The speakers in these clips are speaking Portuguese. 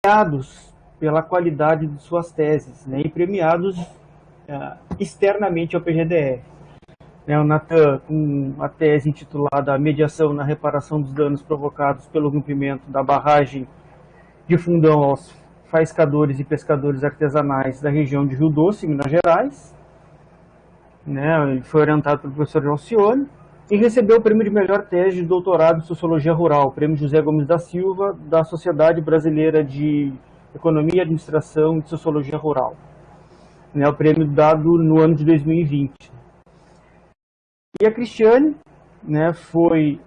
premiados pela qualidade de suas teses, né, e premiados externamente ao PGDR. O Natan, com a tese intitulada A Mediação na Reparação dos Danos Provocados pelo Rompimento da Barragem de Fundão aos Faiscadores e Pescadores Artesanais da região de Rio Doce, Minas Gerais. Ele foi orientado pelo professor Alcione e recebeu o prêmio de melhor tese de doutorado em Sociologia Rural, prêmio José Gomes da Silva, da Sociedade Brasileira de Economia, Administração e Sociologia Rural. O prêmio dado no ano de 2020. E a Cristiane, foi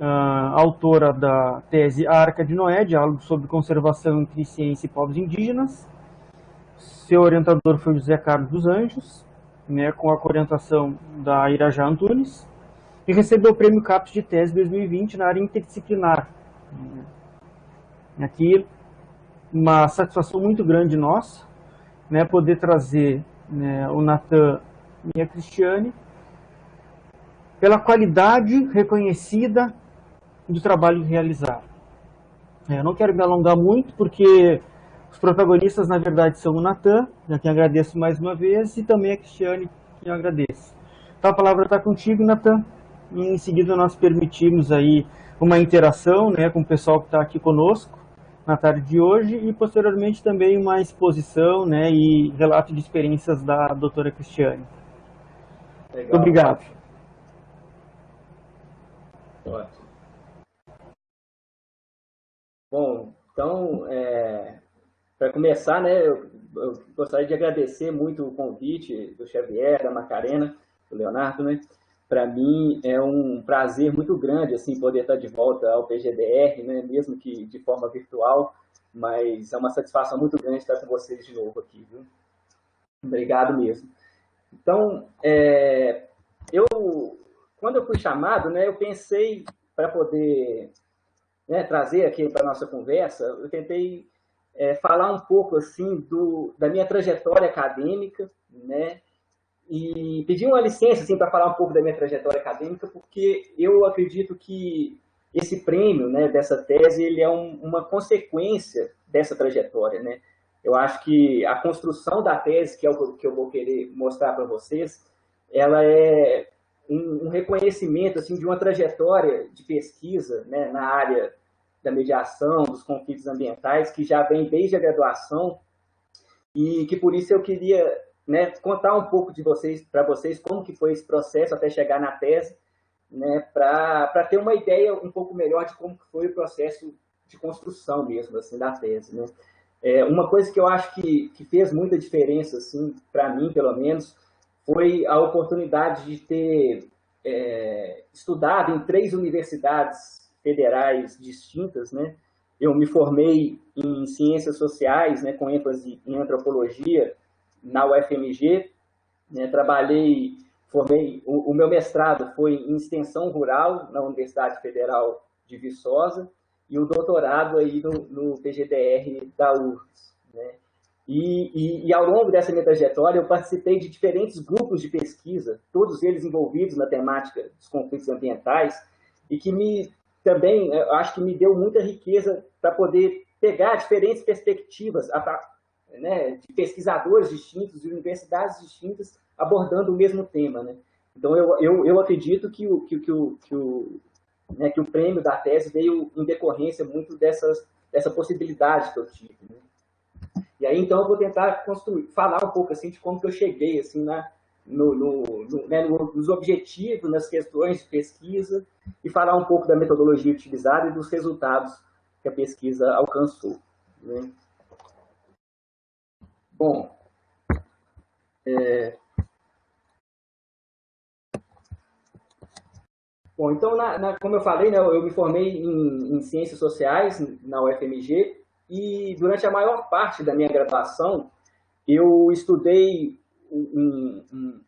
autora da tese A Arca de Noé, diálogo sobre conservação entre ciência e povos indígenas. Seu orientador foi José Carlos dos Anjos, com a orientação da Irajá Antunes, e recebeu o prêmio CAPES de tese 2020 na área interdisciplinar. Aqui, uma satisfação muito grande nossa, poder trazer o Natan e a Cristiane, pela qualidade reconhecida do trabalho realizado. Eu não quero me alongar muito, porque os protagonistas, na verdade, são o Natan, a quem agradeço mais uma vez, e também a Cristiane, que eu agradeço. Então, a palavra está contigo, Natan. E em seguida nós permitimos aí uma interação, com o pessoal que está aqui conosco na tarde de hoje, e posteriormente também uma exposição, e relato de experiências da doutora Cristiane. Legal. Muito obrigado. Ótimo. Bom, então, para começar, eu gostaria de agradecer muito o convite do Xavier, da Macarena, do Leonardo, Para mim é um prazer muito grande assim poder estar de volta ao PGDR, mesmo que de forma virtual, mas é uma satisfação muito grande estar com vocês de novo aqui, viu? Obrigado mesmo. Então, quando eu fui chamado, eu pensei, para poder trazer aqui para a nossa conversa, eu tentei falar um pouco assim da minha trajetória acadêmica, e pedir uma licença assim, para falar um pouco da minha trajetória acadêmica, porque eu acredito que esse prêmio dessa tese ele é uma consequência dessa trajetória. Eu acho que a construção da tese, que é o que eu vou querer mostrar para vocês, ela é um reconhecimento assim, de uma trajetória de pesquisa na área da mediação, dos conflitos ambientais, que já vem desde a graduação, e que por isso eu queria contar um pouco para vocês como que foi esse processo até chegar na tese, para ter uma ideia um pouco melhor de como foi o processo de construção mesmo assim, da tese. Uma coisa que eu acho que fez muita diferença, assim, para mim, pelo menos, foi a oportunidade de ter estudado em 3 universidades federais distintas. Eu me formei em Ciências Sociais, com ênfase em Antropologia, na UFMG. O meu mestrado foi em Extensão Rural, na Universidade Federal de Viçosa, e o doutorado aí no PGDR da URGS. E ao longo dessa minha trajetória, eu participei de diferentes grupos de pesquisa, todos eles envolvidos na temática dos conflitos ambientais, e que também, eu acho que me deu muita riqueza para poder pegar diferentes perspectivas de pesquisadores distintos, de universidades distintas, abordando o mesmo tema. Então, eu acredito que o prêmio da tese veio em decorrência muito dessa possibilidade que eu tive. E aí, então, eu vou tentar falar um pouco assim, de como que eu cheguei assim, nos objetivos, nas questões de pesquisa, e falar um pouco da metodologia utilizada e dos resultados que a pesquisa alcançou. Bom, então, como eu falei, eu me formei em Ciências Sociais na UFMG, e durante a maior parte da minha graduação, eu estudei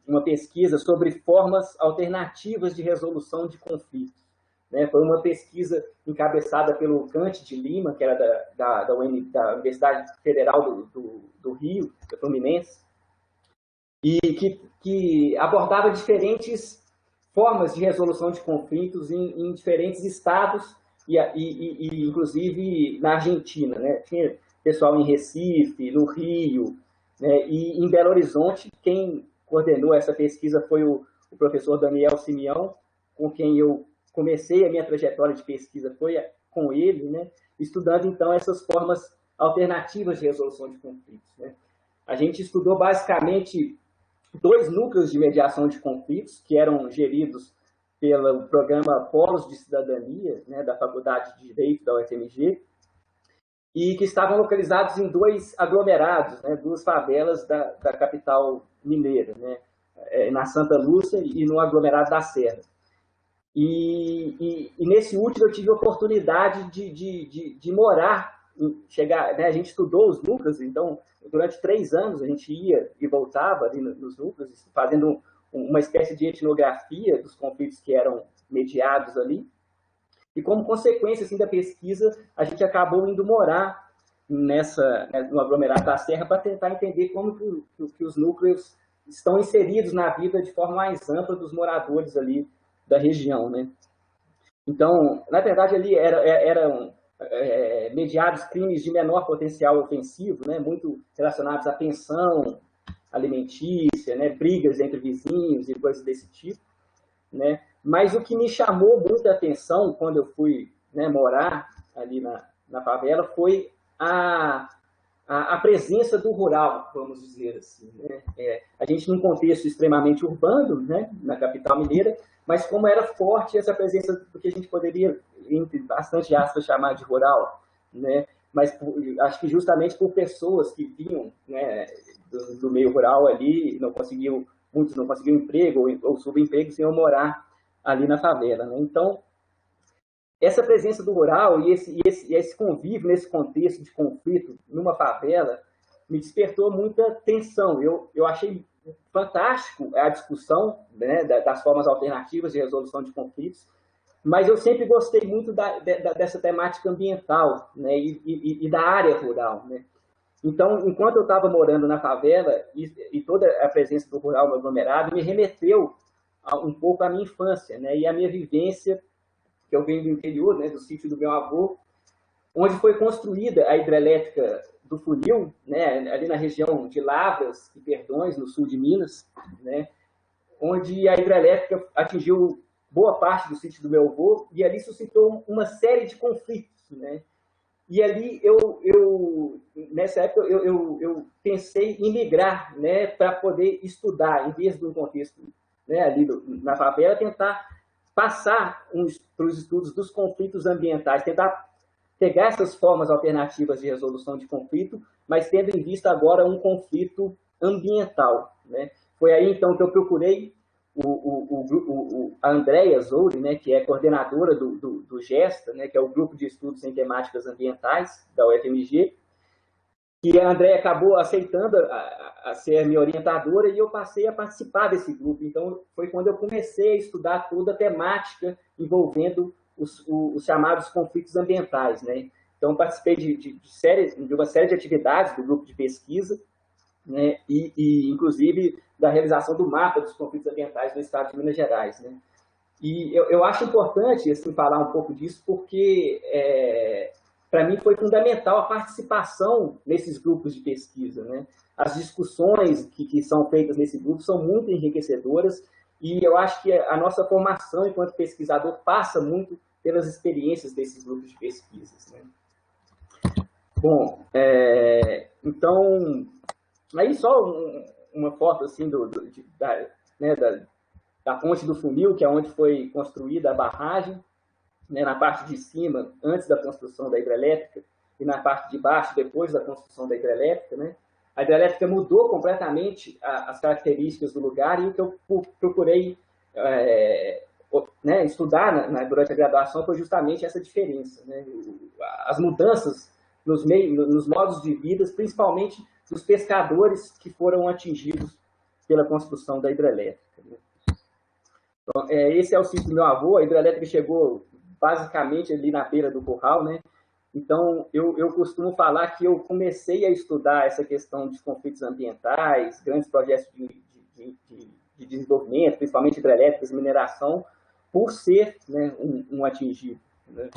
uma pesquisa sobre formas alternativas de resolução de conflitos. Foi uma pesquisa encabeçada pelo Cante de Lima, que era da Universidade Federal do Rio, da Fluminense, e que abordava diferentes formas de resolução de conflitos em diferentes estados, e inclusive na Argentina. pessoal em Recife, no Rio, né, e em Belo Horizonte. Quem coordenou essa pesquisa foi o professor Daniel Simeão, com quem eu comecei a minha trajetória de pesquisa, foi com ele, né, estudando, então, essas formas alternativas de resolução de conflitos, né. A gente estudou, basicamente, 2 núcleos de mediação de conflitos, que eram geridos pelo programa Polos de Cidadania, né, da Faculdade de Direito da UFMG, e que estavam localizados em 2 aglomerados, né, 2 favelas da capital mineira, né, na Santa Lúcia e no aglomerado da Serra. E nesse último eu tive a oportunidade de morar, chegar, né, a gente estudou os núcleos, então durante 3 anos a gente ia e voltava ali nos núcleos, fazendo uma espécie de etnografia dos conflitos que eram mediados ali. E como consequência assim, da pesquisa, a gente acabou indo morar no aglomerado da Serra para tentar entender como que os núcleos estão inseridos na vida de forma mais ampla dos moradores ali da região, né? Então, na verdade, ali eram mediados crimes de menor potencial ofensivo, né? Muito relacionados à pensão alimentícia, né? Brigas entre vizinhos e coisas desse tipo, né? Mas o que me chamou muita atenção quando eu fui, né, morar ali na favela foi a presença do rural, vamos dizer assim, né? A gente num contexto extremamente urbano, né, na capital mineira, mas como era forte essa presença do que a gente poderia, entre bastante aspas, chamar de rural, né? Mas acho que justamente por pessoas que vinham, né, do meio rural ali, muitos não conseguiam emprego ou subempregos, iam morar ali na favela, né? Então, essa presença do rural e esse convívio nesse contexto de conflito numa favela me despertou muita tensão. Eu achei fantástico a discussão, né, das formas alternativas de resolução de conflitos, mas eu sempre gostei muito dessa temática ambiental, né, e da área rural, né? Então, enquanto eu estava morando na favela e toda a presença do rural no aglomerado me remeteu um pouco à minha infância, né, e à minha vivência, que eu venho do interior, né, do sítio do meu avô, onde foi construída a hidrelétrica do Funil, né, ali na região de Lavras e Perdões, no sul de Minas, né, onde a hidrelétrica atingiu boa parte do sítio do meu avô e ali suscitou uma série de conflitos, né. E ali nessa época eu pensei em migrar, né, para poder estudar, em vez de um contexto, né, ali na favela, tentar passar para os estudos dos conflitos ambientais, tentar pegar essas formas alternativas de resolução de conflito, mas tendo em vista agora um conflito ambiental, né? Foi aí, então, que eu procurei a Andrea Zouri, né, que é coordenadora do GESTA, né, que é o Grupo de Estudos em Temáticas Ambientais da UFMG, e a Andrea acabou aceitando a ser a minha orientadora e eu passei a participar desse grupo. Então, foi quando eu comecei a estudar toda a temática envolvendo os chamados conflitos ambientais, né? Então, participei de uma série de atividades do grupo de pesquisa, né? Inclusive, da realização do mapa dos conflitos ambientais no estado de Minas Gerais, né? E eu acho importante assim, falar um pouco disso, porque para mim foi fundamental a participação nesses grupos de pesquisa, né? As discussões que são feitas nesse grupo são muito enriquecedoras e eu acho que a nossa formação enquanto pesquisador passa muito pelas experiências desses grupos de pesquisas, né? Bom, então, aí só uma foto assim da ponte do Funil, que é onde foi construída a barragem, né, na parte de cima, antes da construção da hidrelétrica, e na parte de baixo, depois da construção da hidrelétrica, né? A hidrelétrica mudou completamente as características do lugar, e o que eu procurei né, estudar durante a graduação foi justamente essa diferença, né? As mudanças nos modos de vida, principalmente dos pescadores que foram atingidos pela construção da hidrelétrica, né? Então, esse é o sítio do meu avô. A hidrelétrica chegou basicamente ali na beira do curral, né? Então, eu costumo falar que eu comecei a estudar essa questão de conflitos ambientais, grandes projetos de desenvolvimento, principalmente hidrelétricas e mineração, por ser, né, um atingido, né?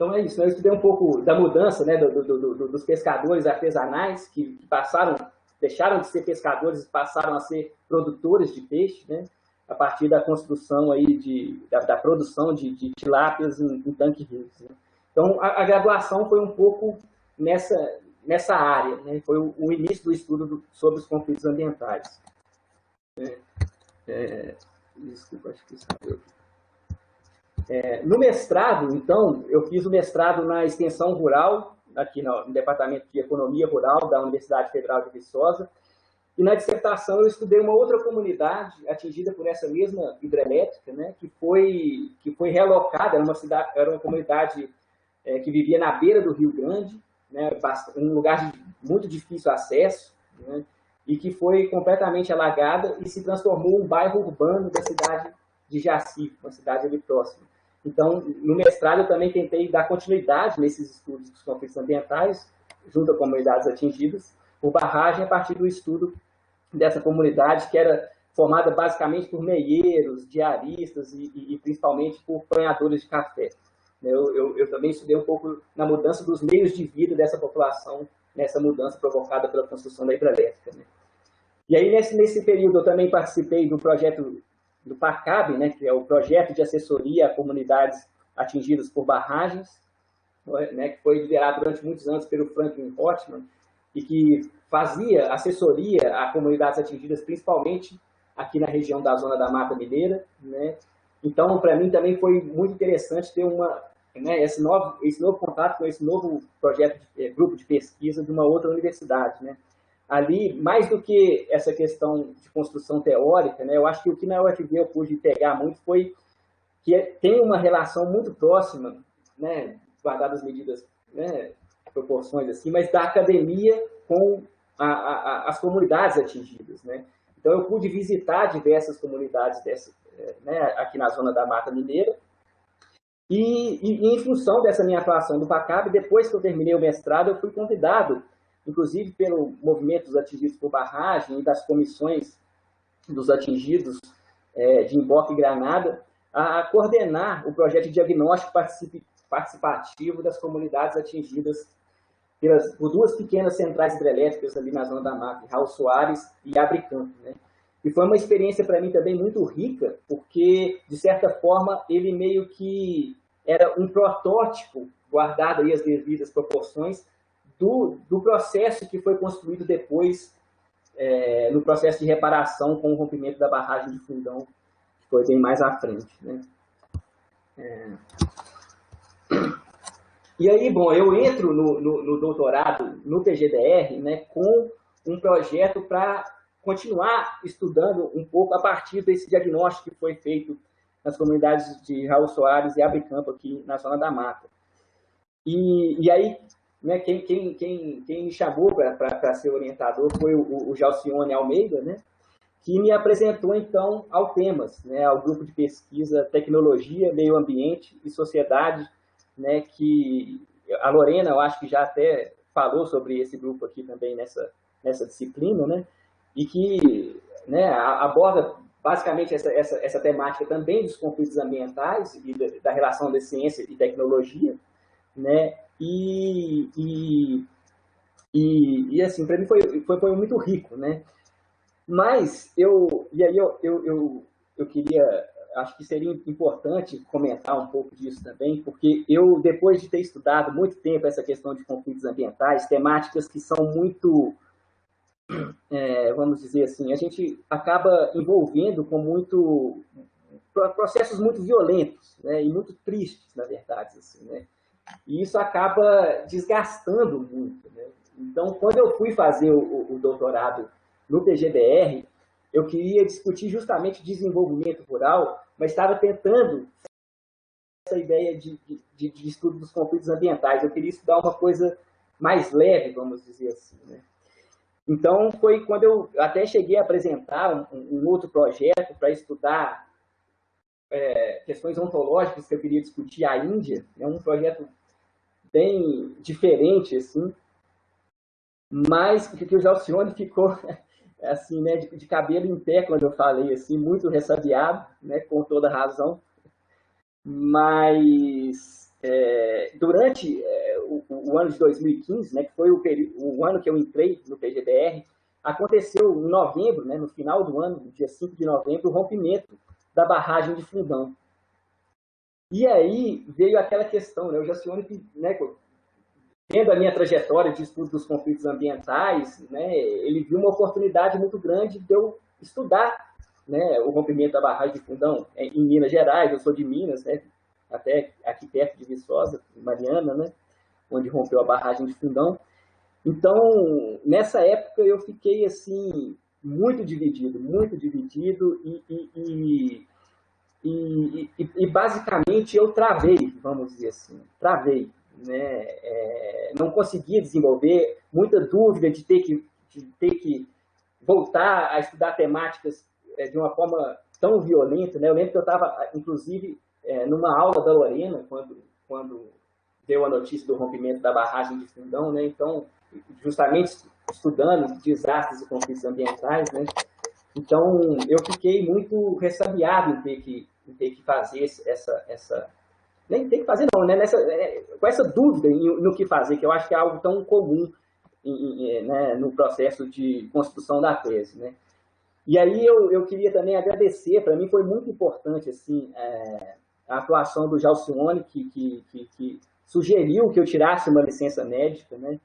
Então é isso, né? Eu estudei um pouco da mudança, né, dos pescadores artesanais que deixaram de ser pescadores e passaram a ser produtores de peixe, né, a partir da construção aí da produção de tilápias em tanque-rios. Né? Então a graduação foi um pouco nessa área, né? Foi o início do estudo sobre os conflitos ambientais. Desculpa, acho que saiu. No mestrado, então, eu fiz o mestrado na extensão rural, aqui no Departamento de Economia Rural da Universidade Federal de Viçosa, e na dissertação eu estudei uma outra comunidade atingida por essa mesma hidrelétrica, né, que foi relocada, era uma comunidade que vivia na beira do Rio Grande, né, um lugar de muito difícil acesso, né, e que foi completamente alagada e se transformou em um bairro urbano da cidade de Jaci, uma cidade ali próxima. Então, no mestrado, eu também tentei dar continuidade nesses estudos dos conflitos ambientais, junto a comunidades atingidas, por barragem, a partir do estudo dessa comunidade, que era formada basicamente por meieiros, diaristas e principalmente por banhadores de café. Eu também estudei um pouco na mudança dos meios de vida dessa população, nessa mudança provocada pela construção da hidrelétrica. Né? E aí, nesse período, eu também participei do projeto do PACAB, né, que é o projeto de assessoria a comunidades atingidas por barragens, né, que foi liderado durante muitos anos pelo Franklin Hortman, e que fazia assessoria a comunidades atingidas, principalmente aqui na região da Zona da Mata Mineira. Né? Então, para mim, também foi muito interessante ter esse novo contato com esse novo projeto, grupo de pesquisa de uma outra universidade. Né? Ali, mais do que essa questão de construção teórica, né, eu acho que o que na UFV eu pude pegar muito foi que tem uma relação muito próxima, né, guardadas as medidas, né, proporções assim, mas da academia com as comunidades atingidas. Né? Então, eu pude visitar diversas comunidades né, aqui na Zona da Mata Mineira, e em função dessa minha atuação do PACAB, depois que eu terminei o mestrado, eu fui convidado, inclusive pelo movimento dos atingidos por barragem e das comissões dos atingidos de Imboca e Granada, a coordenar o projeto de diagnóstico participativo das comunidades atingidas por duas pequenas centrais hidrelétricas ali na Zona da Mata, Raul Soares e Abricampo. Né? E foi uma experiência para mim também muito rica, porque, de certa forma, ele meio que era um protótipo, guardado aí as devidas proporções, do processo que foi construído depois, no processo de reparação com o rompimento da barragem de Fundão, que foi bem mais à frente. Né? E aí, bom, eu entro no doutorado no PGDR, né, com um projeto para continuar estudando um pouco a partir desse diagnóstico que foi feito nas comunidades de Raul Soares e Abricampo, aqui na Zona da Mata. E aí, né, quem me chamou para ser orientador foi o Jalcione Almeida, né, que me apresentou, então, ao Temas, né, ao grupo de pesquisa Tecnologia, Meio Ambiente e Sociedade, né, que a Lorena, eu acho que já até falou sobre esse grupo aqui também nessa disciplina, né, e que, né, aborda basicamente essa temática também dos conflitos ambientais e da relação da ciência e tecnologia, né, e assim, para mim foi muito rico, né, mas eu queria, acho que seria importante comentar um pouco disso também, porque eu, depois de ter estudado muito tempo essa questão de conflitos ambientais, temáticas que são muito, vamos dizer assim, a gente acaba envolvendo com processos muito violentos, né, e muito tristes, na verdade, assim, né, e isso acaba desgastando muito. Né? Então, quando eu fui fazer o doutorado no PGDR, eu queria discutir justamente desenvolvimento rural, mas estava tentando essa ideia de estudo dos conflitos ambientais. Eu queria estudar uma coisa mais leve, vamos dizer assim. Né? Então, foi quando eu até cheguei a apresentar um outro projeto para estudar questões ontológicas que eu queria discutir a Índia. É um projeto bem diferente, assim, mas que o Jalcione ficou assim, né, de cabelo em pé quando eu falei, assim, muito ressabiado, né, com toda razão, mas durante o ano de 2015, né, que foi o ano que eu entrei no PGBR, aconteceu em novembro, né, no final do ano, no dia 5 de novembro, o rompimento da barragem de Fundão. E aí veio aquela questão, né, o Jacione, né, vendo a minha trajetória de estudo dos conflitos ambientais, né, ele viu uma oportunidade muito grande de eu estudar, né, o rompimento da barragem de Fundão em Minas Gerais. Eu sou de Minas, né, até aqui perto de Viçosa, Mariana, né, onde rompeu a barragem de Fundão. Então, nessa época eu fiquei assim muito dividido e basicamente eu travei, vamos dizer assim, né? Não conseguia desenvolver, muita dúvida de ter que voltar a estudar temáticas de uma forma tão violenta, né? Eu lembro que eu estava, inclusive, numa aula da Lorena, quando deu a notícia do rompimento da barragem de Fundão, né? Então, justamente estudando desastres e conflitos ambientais, né? Então, eu fiquei muito ressabiado em ter que fazer essa nem ter que fazer não, né? Com essa dúvida no que fazer, que eu acho que é algo tão comum né, no processo de construção da tese, né? E aí eu queria também agradecer, para mim foi muito importante assim, a atuação do Jalcione, que sugeriu que eu tirasse uma licença médica, né?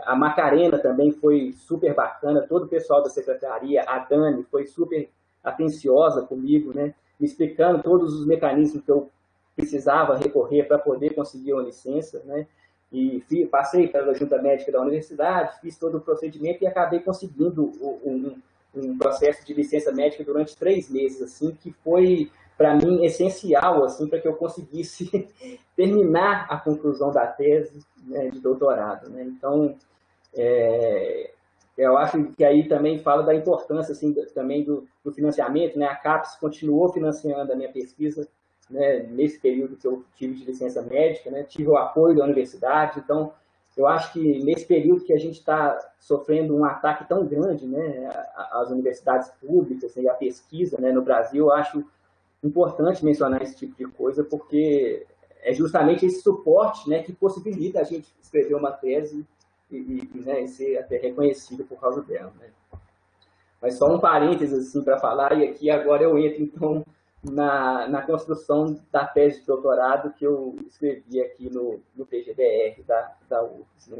A Macarena também foi super bacana, todo o pessoal da secretaria, a Dani foi super atenciosa comigo, né? Me explicando todos os mecanismos que eu precisava recorrer para poder conseguir uma licença, né? E passei pela junta médica da universidade, fiz todo o procedimento e acabei conseguindo um processo de licença médica durante 3 meses, assim, que foi para mim essencial, assim, para que eu conseguisse terminar a conclusão da tese, né, de doutorado, né? Então, eu acho que aí também fala da importância, assim, também do financiamento, né? A CAPES continuou financiando a minha pesquisa, né, nesse período que eu tive de licença médica, né? Tive o apoio da universidade. Então, eu acho que nesse período que a gente está sofrendo um ataque tão grande, né, às universidades públicas, né, e à pesquisa, né, no Brasil, eu acho importante mencionar esse tipo de coisa, porque é justamente esse suporte, né, que possibilita a gente escrever uma tese né, e ser até reconhecido por causa dela, né. Mas só um parênteses assim, para falar, e aqui agora eu entro então na construção da tese de doutorado que eu escrevi aqui no PGBR da UFRGS, né.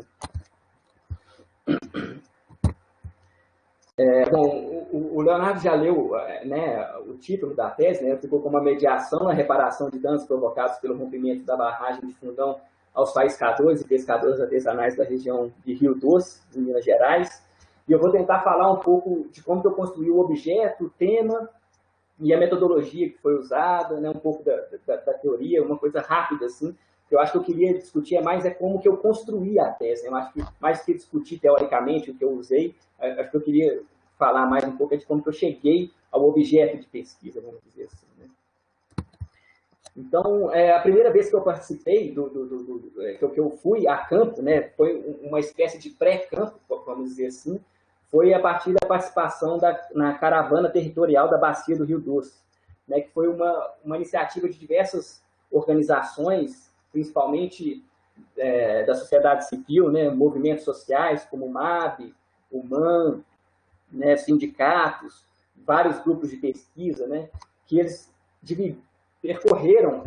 Bom, o Leonardo já leu, né, o título da tese, né, ficou como a mediação na reparação de danos provocados pelo rompimento da barragem de Fundão aos faiscadores e pescadores artesanais da região de Rio Doce, em Minas Gerais. E eu vou tentar falar um pouco de como que eu construí o objeto, o tema e a metodologia que foi usada, né, um pouco da teoria, uma coisa rápida, assim. Eu acho que eu queria discutir mais como que eu construí a tese. Eu acho que mais que discutir teoricamente o que eu usei, acho que eu queria falar mais um pouco de como que eu cheguei ao objeto de pesquisa, vamos dizer assim, né? Então, a primeira vez que eu participei, que eu fui a campo, né, foi uma espécie de pré-campo, vamos dizer assim, foi a partir da participação na caravana territorial da Bacia do Rio Doce, né, que foi uma iniciativa de diversas organizações, principalmente da sociedade civil, né, movimentos sociais como o MAB, o MAN, né, sindicatos, vários grupos de pesquisa, né, que eles percorreram.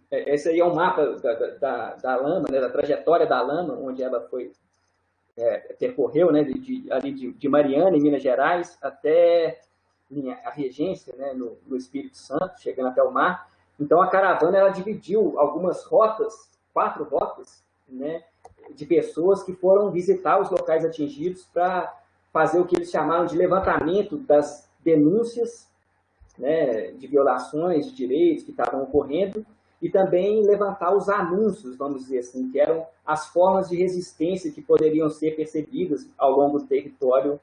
Esse aí é um mapa da lama, né, da trajetória da lama, onde ela foi percorreu, né, ali de Mariana, em Minas Gerais, até a Regência, né, no Espírito Santo, chegando até o mar. Então, a caravana ela dividiu algumas rotas, 4 rotas, né, de pessoas que foram visitar os locais atingidos para fazer o que eles chamaram de levantamento das denúncias, né, de violações de direitos que estavam ocorrendo, e também levantar os anúncios, vamos dizer assim, que eram as formas de resistência que poderiam ser percebidas ao longo do território,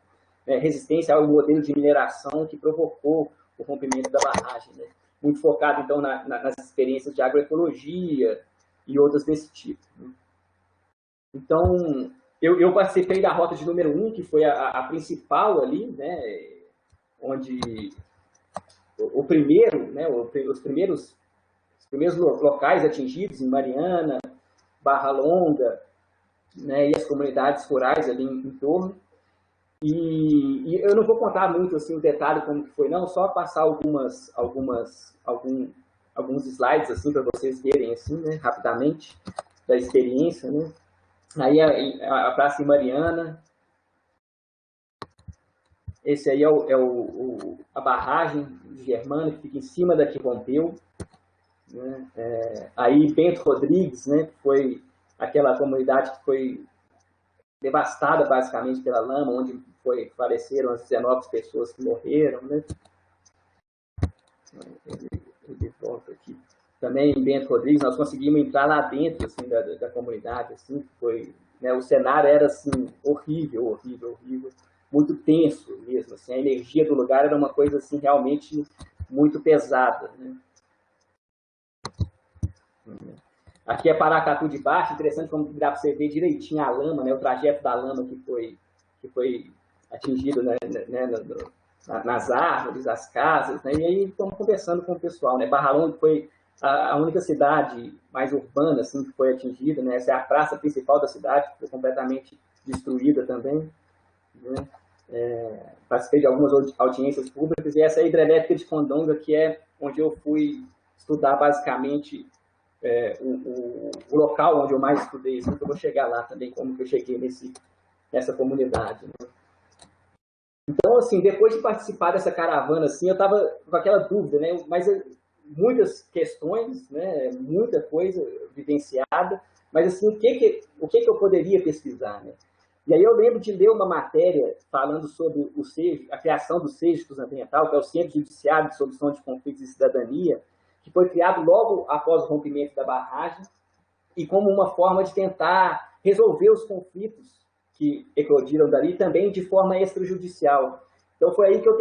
resistência ao modelo de mineração que provocou o rompimento da barragem, né? Muito focado, então, nas experiências de agroecologia e outras desse tipo, né? Então, eu participei da rota de número 1, que foi a principal ali, né, onde o primeiro, né, os primeiros primeiros locais atingidos, em Mariana, Barra Longa, né, e as comunidades rurais ali em torno. E eu não vou contar muito assim, o detalhe como que foi, não, só passar alguns slides assim, para vocês verem assim, né, rapidamente, da experiência. Né? Aí a Praça em Mariana, esse aí é a barragem de Germânia, que fica em cima da que rompeu. Né? Aí Bento Rodrigues, né, que foi aquela comunidade que foi devastada basicamente pela lama, onde faleceram as 19 pessoas que morreram. Né? Ele volta aqui. Também em Bento Rodrigues, nós conseguimos entrar lá dentro assim, da comunidade. Assim, foi, né, o cenário era assim, horrível, horrível, horrível. Muito tenso mesmo. Assim, a energia do lugar era uma coisa assim, realmente muito pesada. Né? Aqui é Paracatu de Baixo, interessante como dá para você ver direitinho a lama, né, o trajeto da lama que foi atingido, né, nas árvores, as casas, né, e aí estamos conversando com o pessoal. Né, Barra Longa foi a única cidade mais urbana assim, que foi atingida, né, essa é a praça principal da cidade, que foi completamente destruída também. Né, participei de algumas audiências públicas, e essa é a hidrelétrica de Condonga, que é onde eu fui estudar basicamente o local onde eu mais estudei, assim, que eu vou chegar lá também, como que eu cheguei nessa comunidade. Né? Então, assim, depois de participar dessa caravana, assim, eu estava com aquela dúvida, né? Mas muitas questões, né? Muita coisa vivenciada, mas assim, o que eu poderia pesquisar, né? E aí eu lembro de ler uma matéria falando sobre a criação do CEJICOS Ambiental, que é o Centro Judiciário de Solução de Conflitos e Cidadania, que foi criado logo após o rompimento da barragem, e como uma forma de tentar resolver os conflitos que eclodiram dali, também de forma extrajudicial. Então foi aí que eu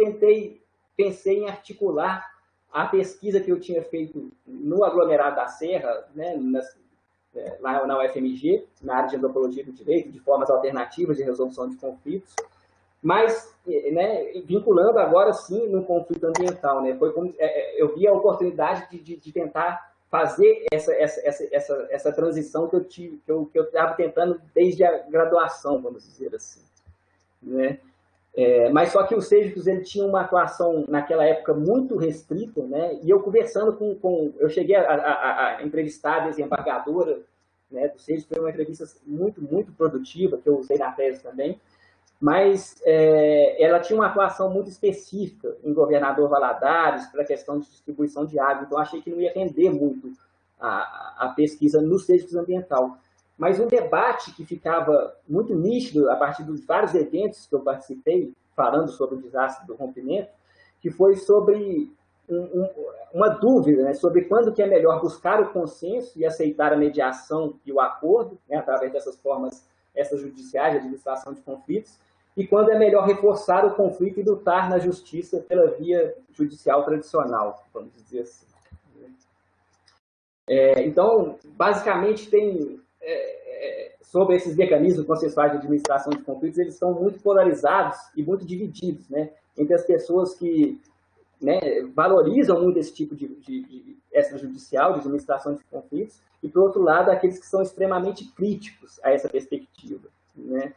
pensei em articular a pesquisa que eu tinha feito no aglomerado da Serra, né, lá na UFMG, na área de antropologia do direito, de formas alternativas de resolução de conflitos, mas, né, vinculando agora sim no conflito ambiental, né, foi como eu vi a oportunidade de tentar fazer essa transição que eu estava tentando desde a graduação, vamos dizer assim, né? Mas só que o CEJICOS ele tinha uma atuação naquela época muito restrita, né? E eu conversando eu cheguei a entrevistar a desembargadora, né, do CEJICOS, foi uma entrevista muito, muito produtiva, que eu usei na tese também, mas ela tinha uma atuação muito específica em Governador Valadares para a questão de distribuição de água, então achei que não ia render muito a pesquisa no CEJICOS ambiental. Mas um debate que ficava muito nítido a partir dos vários eventos que eu participei, falando sobre o desastre do rompimento, que foi sobre uma dúvida, né, sobre quando que é melhor buscar o consenso e aceitar a mediação e o acordo, né, através dessas formas extrajudiciais de administração de conflitos, e quando é melhor reforçar o conflito e lutar na justiça pela via judicial tradicional, vamos dizer assim. Então, basicamente, sobre esses mecanismos consensuais de administração de conflitos, eles estão muito polarizados e muito divididos, né, entre as pessoas que, né, valorizam muito esse tipo de extrajudicial, de administração de conflitos, e, por outro lado, aqueles que são extremamente críticos a essa perspectiva. Né?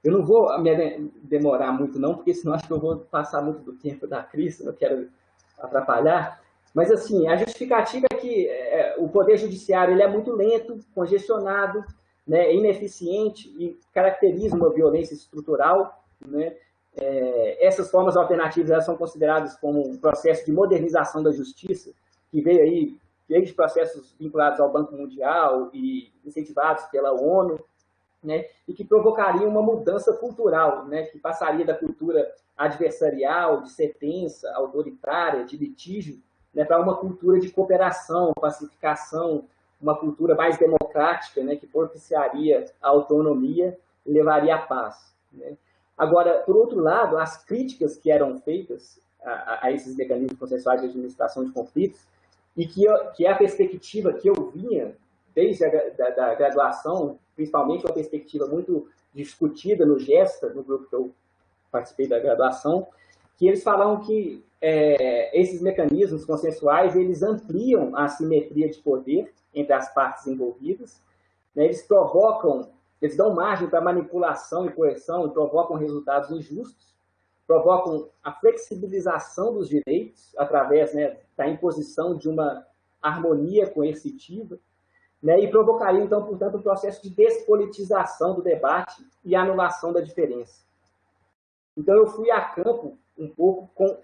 Eu não vou me demorar muito, não, porque senão acho que eu vou passar muito do tempo da Cris, não quero atrapalhar. Mas, assim, a justificativa é que o Poder Judiciário ele é muito lento, congestionado, né, ineficiente e caracteriza uma violência estrutural. Né? Essas formas alternativas elas são consideradas como um processo de modernização da justiça, que veio aí desde processos vinculados ao Banco Mundial e incentivados pela ONU, né, e que provocariam uma mudança cultural, né, que passaria da cultura adversarial, de sentença, autoritária, de litígio, né, para uma cultura de cooperação, pacificação, uma cultura mais democrática, né, que propiciaria a autonomia e levaria à paz. Né. Agora, por outro lado, as críticas que eram feitas a esses mecanismos consensuais de administração de conflitos, e que é a perspectiva que eu vinha desde a graduação, principalmente uma perspectiva muito discutida no GESTA, no grupo que eu participei da graduação, que eles falavam que esses mecanismos consensuais, eles ampliam a assimetria de poder entre as partes envolvidas, né? Eles dão margem para manipulação e coerção e provocam resultados injustos, provocam a flexibilização dos direitos através, né, da imposição de uma harmonia coercitiva, né, e provocariam, então, portanto, um processo de despolitização do debate e anulação da diferença. Então, eu fui a campo um pouco com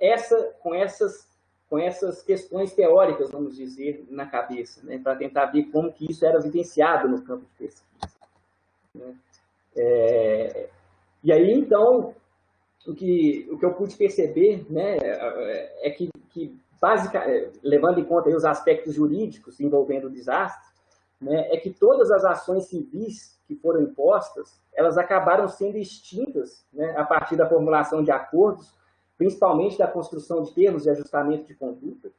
essas questões teóricas, vamos dizer, na cabeça, né, para tentar ver como que isso era vivenciado no campo de pesquisa. Né? E aí, então, o que eu pude perceber, né, é que basicamente, levando em conta aí os aspectos jurídicos envolvendo o desastre, né, é que todas as ações civis que foram impostas, elas acabaram sendo extintas, né, a partir da formulação de acordos, principalmente da construção de termos de ajustamento de conduta,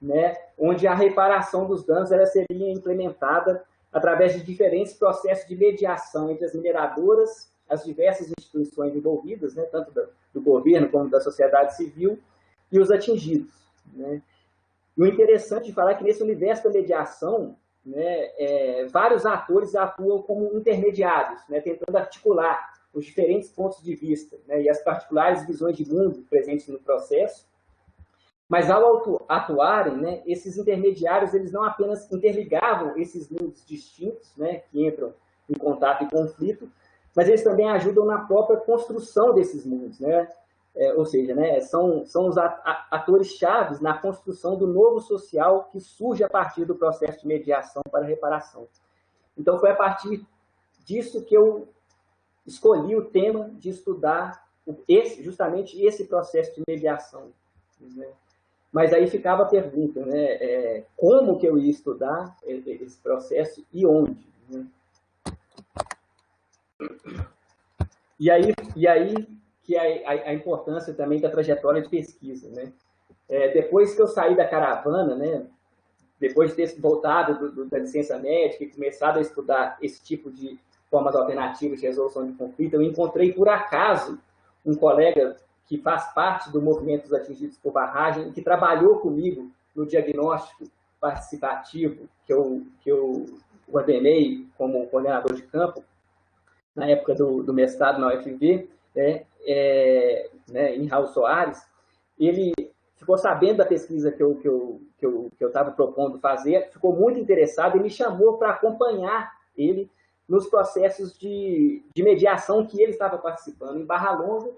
né, onde a reparação dos danos ela seria implementada através de diferentes processos de mediação entre as mineradoras, as diversas instituições envolvidas, né, tanto do governo como da sociedade civil, e os atingidos. Né. E o interessante de falar é que nesse universo da mediação, né, vários atores atuam como intermediários, né, tentando articular os diferentes pontos de vista, né, e as particulares visões de mundo presentes no processo. Mas ao atuarem, né, esses intermediários eles não apenas interligavam esses mundos distintos, né, que entram em contato e conflito, mas eles também ajudam na própria construção desses mundos, né? Ou seja, né, são os atores chaves na construção do novo social que surge a partir do processo de mediação para reparação. Então, foi a partir disso que eu escolhi o tema de estudar justamente esse processo de mediação. Né? Mas aí ficava a pergunta, né, como que eu ia estudar esse processo e onde? Né? E aí que a importância também da trajetória de pesquisa. Né? Depois que eu saí da caravana, né, depois de ter voltado da licença médica e começado a estudar esse tipo de formas alternativas de resolução de conflito, eu encontrei, por acaso, um colega que faz parte do movimento dos atingidos por barragem, que trabalhou comigo no diagnóstico participativo que eu ordenei como coordenador de campo, na época do mestrado na UFV, em Raul Soares. Ele ficou sabendo da pesquisa que eu estava propondo fazer, ficou muito interessado e me chamou para acompanhar ele nos processos de mediação que ele estava participando em Barra Longa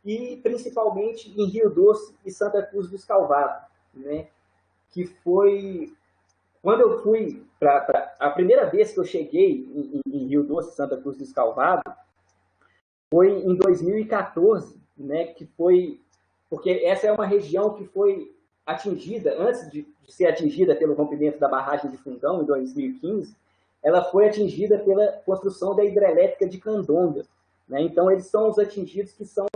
e principalmente em Rio Doce e Santa Cruz do Escalvado, né? Que foi quando eu fui a primeira vez que eu cheguei em Rio Doce e Santa Cruz do Escalvado foi em 2014, né? Que foi porque essa é uma região que foi atingida antes de ser atingida pelo rompimento da barragem de Fundão em 2015. Ela foi atingida pela construção da hidrelétrica de Candonga. Né? Então, eles são os atingidos que são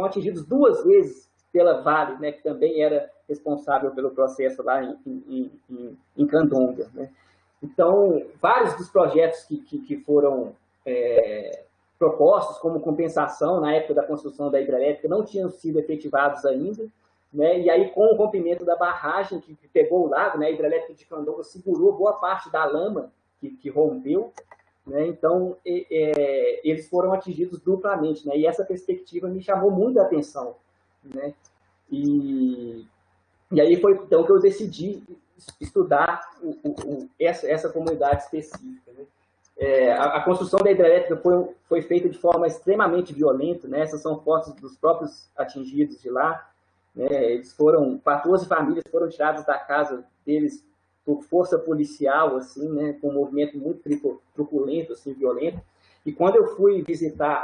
atingidos duas vezes pela Vale, né? Que também era responsável pelo processo lá em Candonga. Né? Então, vários dos projetos que foram propostos como compensação na época da construção da hidrelétrica não tinham sido efetivados ainda. Né? E aí, com o rompimento da barragem que pegou o lago, né? A hidrelétrica de Candonga segurou boa parte da lama que rompeu, né? Então eles foram atingidos duplamente, né? E essa perspectiva me chamou muito a atenção, né? E aí foi então que eu decidi estudar essa comunidade específica, né? A construção da hidrelétrica foi feita de forma extremamente violenta, né? Essas são fotos dos próprios atingidos de lá, né? 14 famílias foram tiradas da casa deles por força policial, assim, né, com um movimento muito truculento, assim, violento. E quando eu fui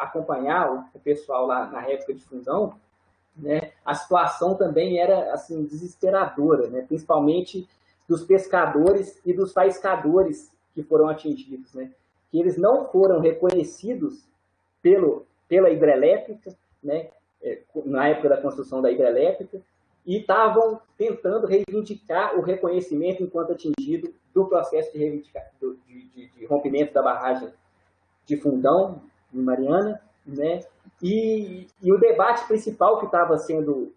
acompanhar o pessoal lá na época de Fundão, né, a situação também era assim desesperadora, né, principalmente dos pescadores e dos faiscadores que foram atingidos, né, que eles não foram reconhecidos pela hidrelétrica, né, na época da construção da hidrelétrica, e estavam tentando reivindicar o reconhecimento enquanto atingido do processo de rompimento da barragem de Fundão, em Mariana, né? E o debate principal que estava sendo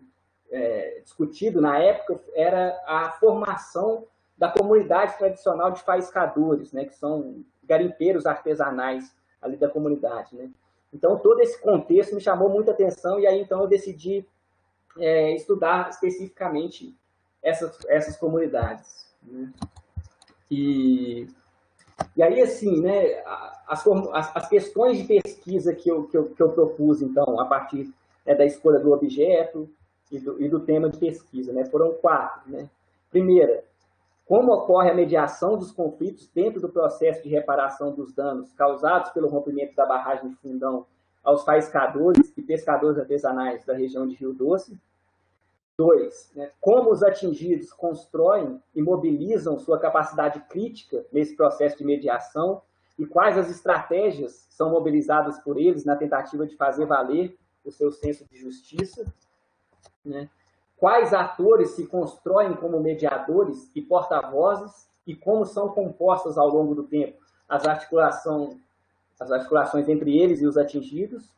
discutido na época era a formação da comunidade tradicional de faiscadores, né, que são garimpeiros artesanais ali da comunidade, né? Então, todo esse contexto me chamou muita atenção e aí, então, eu decidi estudar especificamente essas comunidades, né? E aí, assim, né, as questões de pesquisa que eu propus, então, a partir da escolha do objeto e do tema de pesquisa, né, foram 4, né? Primeira, como ocorre a mediação dos conflitos dentro do processo de reparação dos danos causados pelo rompimento da barragem de Fundão aos faiscadores e pescadores artesanais da região de Rio Doce. 2, né, como os atingidos constroem e mobilizam sua capacidade crítica nesse processo de mediação e quais as estratégias são mobilizadas por eles na tentativa de fazer valer o seu senso de justiça, né? Quais atores se constroem como mediadores e porta-vozes e como são compostas ao longo do tempo as articulações entre eles e os atingidos.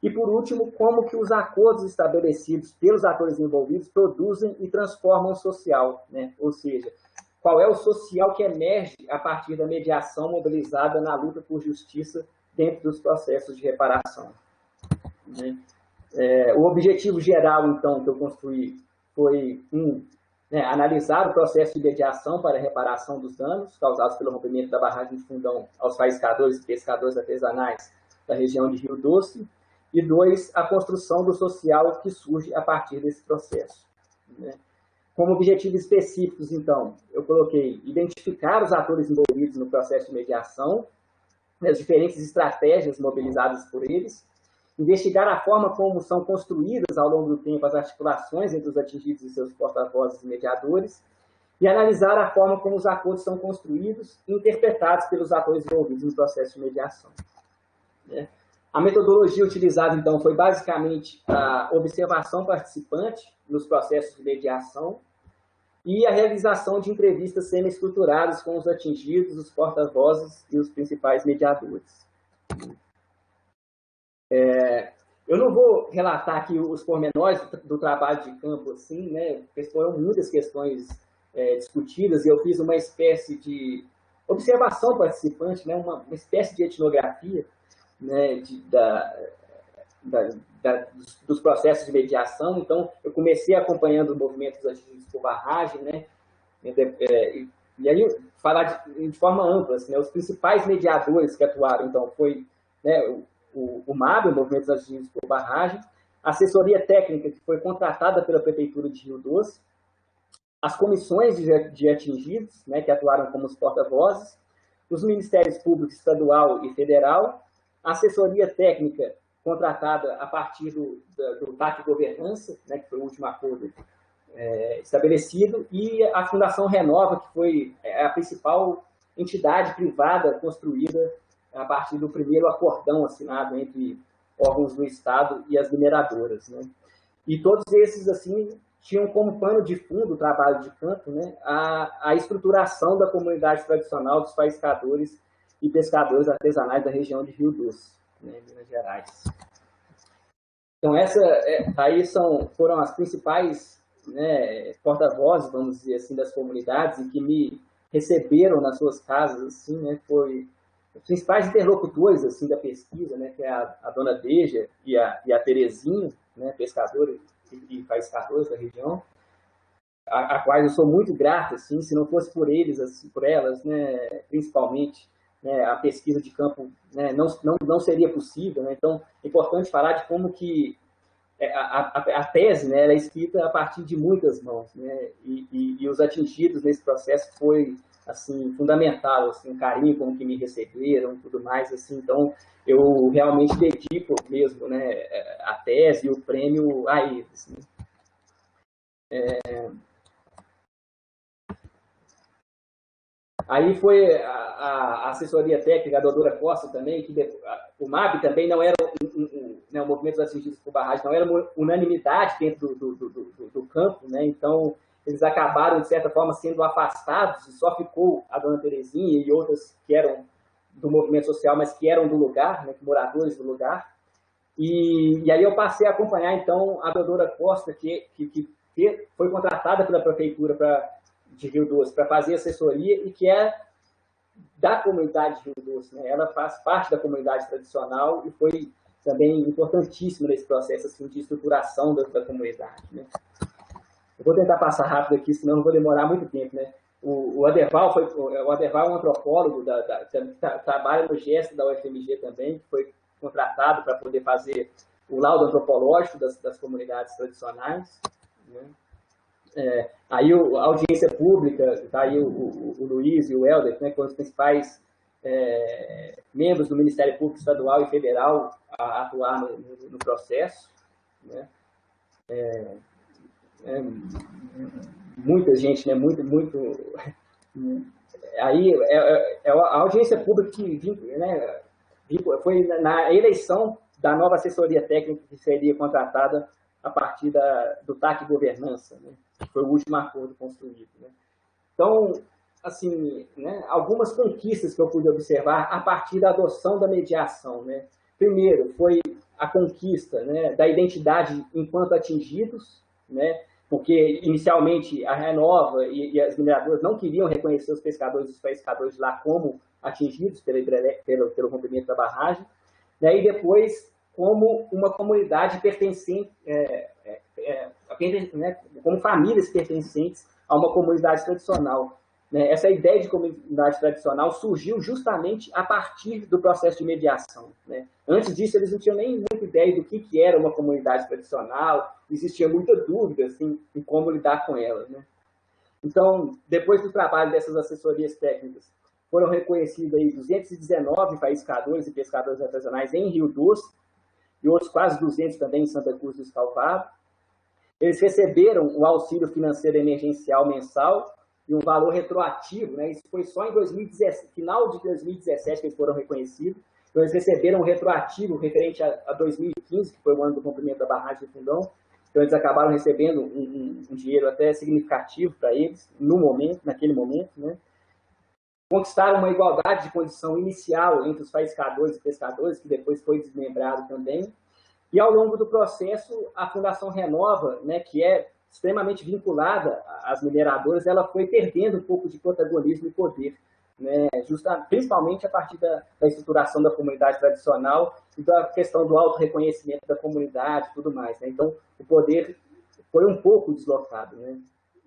E, por último, como que os acordos estabelecidos pelos atores envolvidos produzem e transformam o social, né? Ou seja, qual é o social que emerge a partir da mediação mobilizada na luta por justiça dentro dos processos de reparação, né? O objetivo geral, então, que eu construí foi, analisar o processo de mediação para a reparação dos danos causados pelo rompimento da barragem de Fundão aos faiscadores e pescadores artesanais da região de Rio Doce, e 2, a construção do social que surge a partir desse processo, né? Como objetivos específicos, então, eu coloquei identificar os atores envolvidos no processo de mediação, as diferentes estratégias mobilizadas por eles, investigar a forma como são construídas ao longo do tempo as articulações entre os atingidos e seus porta-vozes e mediadores, e analisar a forma como os acordos são construídos e interpretados pelos atores envolvidos no processo de mediação, né? A metodologia utilizada, então, foi basicamente a observação participante nos processos de mediação e a realização de entrevistas semi-estruturadas com os atingidos, os porta-vozes e os principais mediadores. Eu não vou relatar aqui os pormenores do trabalho de campo, assim, né, porque foram muitas questões discutidas e eu fiz uma espécie de observação participante, né, uma espécie de etnografia, né, dos processos de mediação. Então, eu comecei acompanhando o movimento dos atingidos por barragem, né, e aí falar de forma ampla, assim, né, os principais mediadores que atuaram, então, foi, né, o MAB, o Movimento dos Atingidos por Barragem, a assessoria técnica que foi contratada pela Prefeitura de Rio Doce, as comissões de atingidos, né, que atuaram como os porta-vozes, os Ministérios Público Estadual e Federal, a assessoria técnica contratada a partir do TAC Governança, né, que foi o último acordo estabelecido, e a Fundação Renova, que foi a principal entidade privada construída a partir do primeiro acordão assinado entre órgãos do Estado e as mineradoras, né? E todos esses, assim, tinham como pano de fundo o trabalho de campo, né, a estruturação da comunidade tradicional dos faiscadores e pescadores artesanais da região de Rio Doce, né, Minas Gerais. Então, aí foram as principais, né, porta-vozes, vamos dizer assim, das comunidades e que me receberam nas suas casas, assim, né, foi os principais interlocutores, assim, da pesquisa, né, que é a dona Deja e a Terezinha, né, pescadora e faiscadores da região, a quais eu sou muito grato, assim, se não fosse por eles, assim, por elas, né, principalmente, né, a pesquisa de campo, né, não seria possível, né? Então, é importante falar de como que a tese, né, ela é escrita a partir de muitas mãos, né, e os atingidos nesse processo foi, assim, fundamental, assim, o carinho com que me receberam, tudo mais, assim. Então, eu realmente dedico mesmo, né, a tese e o prêmio a eles, né? Aí foi a assessoria técnica, a doutora Costa também, que o MAB também não era, né, o Movimento dos Atingidos por Barragem não era uma unanimidade dentro do campo, né? Então, eles acabaram, de certa forma, sendo afastados, e só ficou a dona Terezinha e outras que eram do movimento social, mas que eram do lugar, né, moradores do lugar. E aí eu passei a acompanhar, então, a doutora Costa, que foi contratada pela prefeitura de Rio Doce para fazer assessoria e que é da comunidade de Rio Doce, né? Ela faz parte da comunidade tradicional e foi também importantíssima nesse processo assim, de estruturação da comunidade, né? Eu vou tentar passar rápido aqui, senão não vou demorar muito tempo, né? O Aderval é um antropólogo que trabalha no GEST da UFMG também, que foi contratado para poder fazer o laudo antropológico das comunidades tradicionais, né? Aí a audiência pública, está aí o Luiz e o Helder, né, que são os principais membros do Ministério Público Estadual e Federal a atuar no processo, né? Muita gente, né, aí a audiência pública que, né, foi na eleição da nova assessoria técnica que seria contratada a partir do TAC Governança, né, que foi o último acordo construído, né. Então, assim, né, algumas conquistas que eu pude observar a partir da adoção da mediação, né. Primeiro, foi a conquista, né, da identidade enquanto atingidos, né, porque inicialmente a Renova e as mineradoras não queriam reconhecer os pescadores e os pescadores lá como atingidos pelo rompimento da barragem, né, e depois como uma comunidade pertencente, né, como famílias pertencentes a uma comunidade tradicional. Né? Essa ideia de comunidade tradicional surgiu justamente a partir do processo de mediação. Né? Antes disso, eles não tinham nem muita ideia do que era uma comunidade tradicional, existia muita dúvida assim, em como lidar com ela. Né? Então, depois do trabalho dessas assessorias técnicas, foram reconhecidos aí 219 pescadores e pescadores artesanais em Rio Doce, e outros quase 200 também em Santa Cruz do Escalvado. Eles receberam o auxílio financeiro emergencial mensal e um valor retroativo, né? Isso foi só em 2017, final de 2017 que eles foram reconhecidos. Então, eles receberam um retroativo referente a 2015, que foi o ano do cumprimento da barragem de Fundão. Então, eles acabaram recebendo um dinheiro até significativo para eles, naquele momento, né? Conquistaram uma igualdade de condição inicial entre os pescadores e pescadores, que depois foi desmembrado também. E, ao longo do processo, a Fundação Renova, né, que é extremamente vinculada às mineradoras, ela foi perdendo um pouco de protagonismo e poder, né, principalmente a partir da estruturação da comunidade tradicional e da questão do auto-reconhecimento da comunidade e tudo mais. Né? Então, o poder foi um pouco deslocado, né,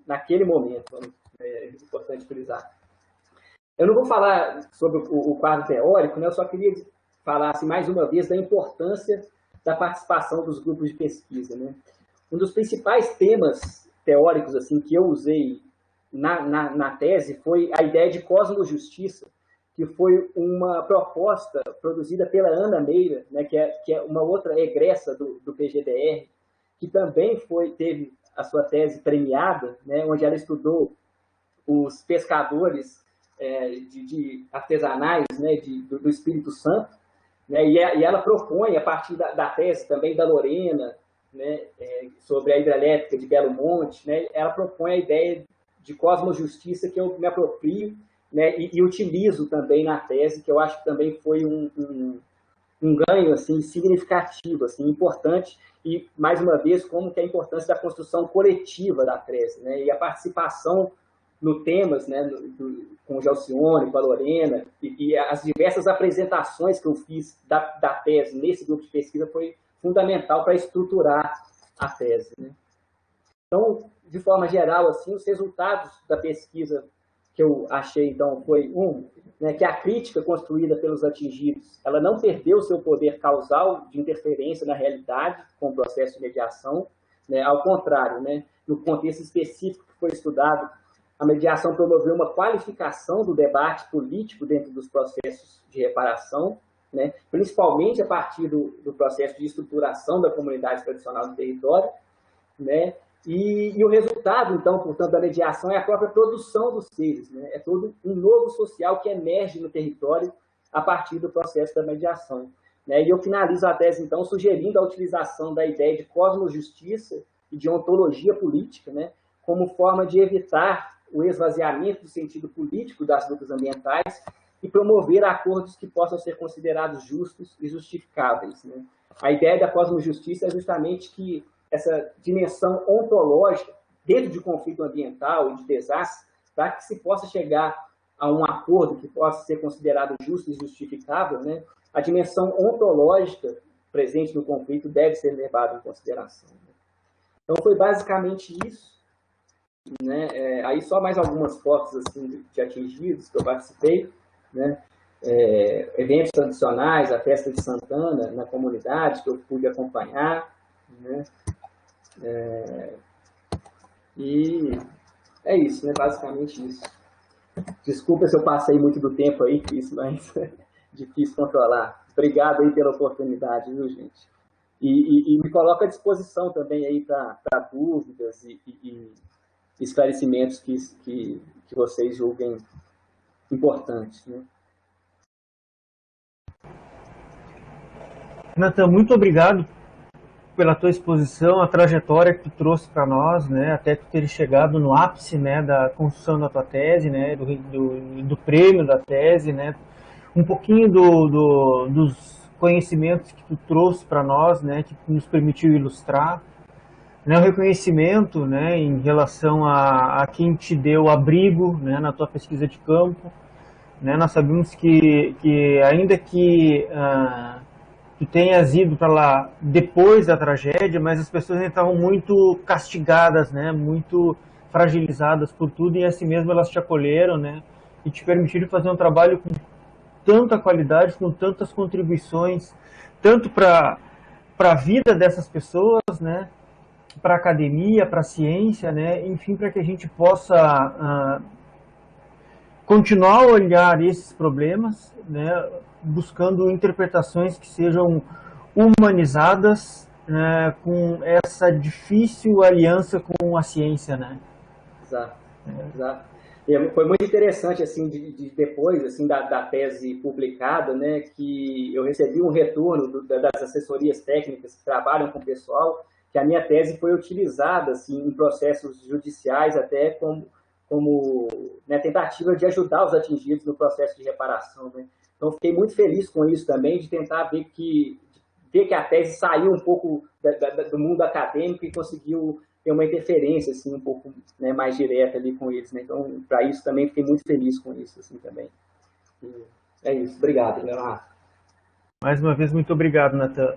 naquele momento, é importante frisar. Eu não vou falar sobre o quadro teórico, né? Eu só queria falar assim, mais uma vez da importância da participação dos grupos de pesquisa. Né? Um dos principais temas teóricos assim, que eu usei na tese foi a ideia de cosmojustiça, que foi uma proposta produzida pela Ana Meira, né? que é uma outra egressa do PGDR, que também teve a sua tese premiada, né? Onde ela estudou os pescadores de artesanais, né, do Espírito Santo, né, e ela propõe, a partir da tese também da Lorena, né, sobre a hidrelétrica de Belo Monte, né, ela propõe a ideia de cosmojustiça que eu me aproprio, né, e utilizo também na tese, que eu acho que também foi um ganho assim, significativo, assim, importante, e, mais uma vez, como que a importância da construção coletiva da tese, né, e a participação no temas, né, com o Gelcione, com a Lorena, e as diversas apresentações que eu fiz da tese nesse grupo de pesquisa foi fundamental para estruturar a tese. Né? Então, de forma geral, assim, os resultados da pesquisa que eu achei, então, foi né, que a crítica construída pelos atingidos, ela não perdeu seu poder causal de interferência na realidade com o processo de mediação, né, ao contrário, né, no contexto específico que foi estudado, a mediação promoveu uma qualificação do debate político dentro dos processos de reparação, né, principalmente a partir do processo de estruturação da comunidade tradicional do território, né, e o resultado, então, portanto, da mediação é a própria produção dos seres, né, é todo um novo social que emerge no território a partir do processo da mediação. Né, e eu finalizo a tese, então, sugerindo a utilização da ideia de cosmojustiça e de ontologia política, né, como forma de evitar o esvaziamento do sentido político das lutas ambientais e promover acordos que possam ser considerados justos e justificáveis. Né? A ideia da cosmojustiça é justamente que essa dimensão ontológica, dentro de conflito ambiental e de desastre, para que se possa chegar a um acordo que possa ser considerado justo e justificável, né, a dimensão ontológica presente no conflito deve ser levada em consideração. Então, foi basicamente isso. Né? Aí só mais algumas fotos assim, de atingidos que eu participei. Né? Eventos tradicionais, a festa de Santana na comunidade, que eu pude acompanhar. Né? E é isso, né? Basicamente isso. Desculpa se eu passei muito do tempo aí, Cris, mas é difícil controlar. Obrigado aí pela oportunidade, viu, gente? E me coloco à disposição também aí para dúvidas e esclarecimentos que vocês julguem importantes. Né? Nathan, muito obrigado pela tua exposição, a trajetória que tu trouxe para nós, né, até tu ter chegado no ápice, né, da construção da tua tese, né, do prêmio da tese, né, um pouquinho dos conhecimentos que tu trouxe para nós, né, que nos permitiu ilustrar, né, o reconhecimento, né, em relação a quem te deu abrigo, né, na tua pesquisa de campo, né, nós sabemos que ainda que tu tenhas ido para lá depois da tragédia, mas as pessoas ainda estavam muito castigadas, né, muito fragilizadas por tudo, e assim mesmo elas te acolheram, né, e te permitiram fazer um trabalho com tanta qualidade, com tantas contribuições, tanto para a vida dessas pessoas, né, para a academia, para a ciência, né, enfim, para que a gente possa continuar a olhar esses problemas, né, buscando interpretações que sejam humanizadas, né, com essa difícil aliança com a ciência, né? Exato, exato. E foi muito interessante, assim, depois, assim, da tese publicada, né, que eu recebi um retorno das assessorias técnicas que trabalham com o pessoal, que a minha tese foi utilizada, assim, em processos judiciais até como né, tentativa de ajudar os atingidos no processo de reparação, né? Então, fiquei muito feliz com isso também, de tentar ver que a tese saiu um pouco do mundo acadêmico e conseguiu ter uma interferência assim, um pouco, né, mais direta ali com eles. Né? Então, para isso também fiquei muito feliz com isso assim, também. E é isso. Obrigado, Leonardo. Mais uma vez, muito obrigado, Nathan.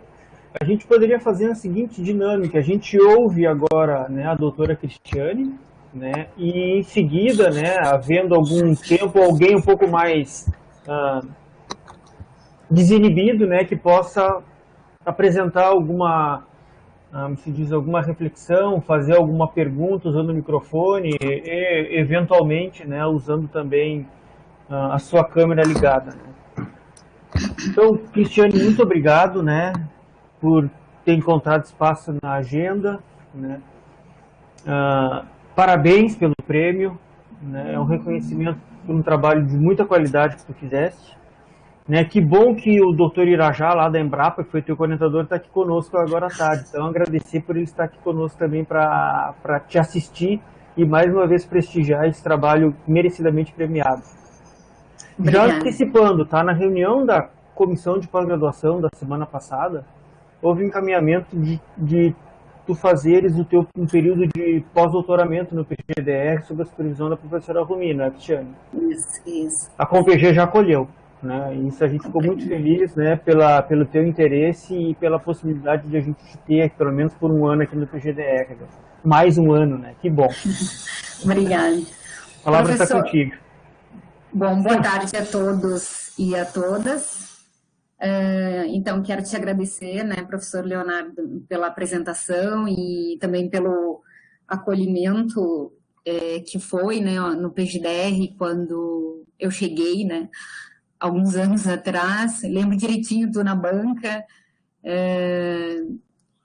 A gente poderia fazer a seguinte dinâmica. A gente ouve agora, né, a doutora Cristiane, né, e em seguida, né, havendo algum tempo, alguém um pouco mais desinibido, né, que possa apresentar alguma reflexão, fazer alguma pergunta usando o microfone e eventualmente, né, usando também a sua câmera ligada. Né. Então, Cristiane, muito obrigado, né, por ter encontrado espaço na agenda, né. Parabéns pelo prêmio, né, é um reconhecimento por um trabalho de muita qualidade que tu fizeste. Né, que bom que o doutor Irajá, lá da Embrapa, que foi teu coordenador, está aqui conosco agora à tarde. Então, agradecer por ele estar aqui conosco também para te assistir e, mais uma vez, prestigiar esse trabalho merecidamente premiado. Obrigada. Já antecipando, tá? Na reunião da comissão de pós-graduação da semana passada, houve encaminhamento de tu fazeres um período de pós-doutoramento no PGDR sob a supervisão da professora Romina, né, Cristiane? Isso. A ComPG já acolheu. Né? Isso a gente ficou muito feliz, né, pelo teu interesse e pela possibilidade de a gente ter aqui, pelo menos por um ano aqui no PGDR. Né? Mais um ano, né? Que bom. Obrigada. A palavra está contigo. Bom, boa tarde a todos e a todas. Então, quero te agradecer, né, professor Leonardo, pela apresentação e também pelo acolhimento que foi, né, no PGDR quando eu cheguei, né, alguns anos atrás. Lembro direitinho, estou na banca,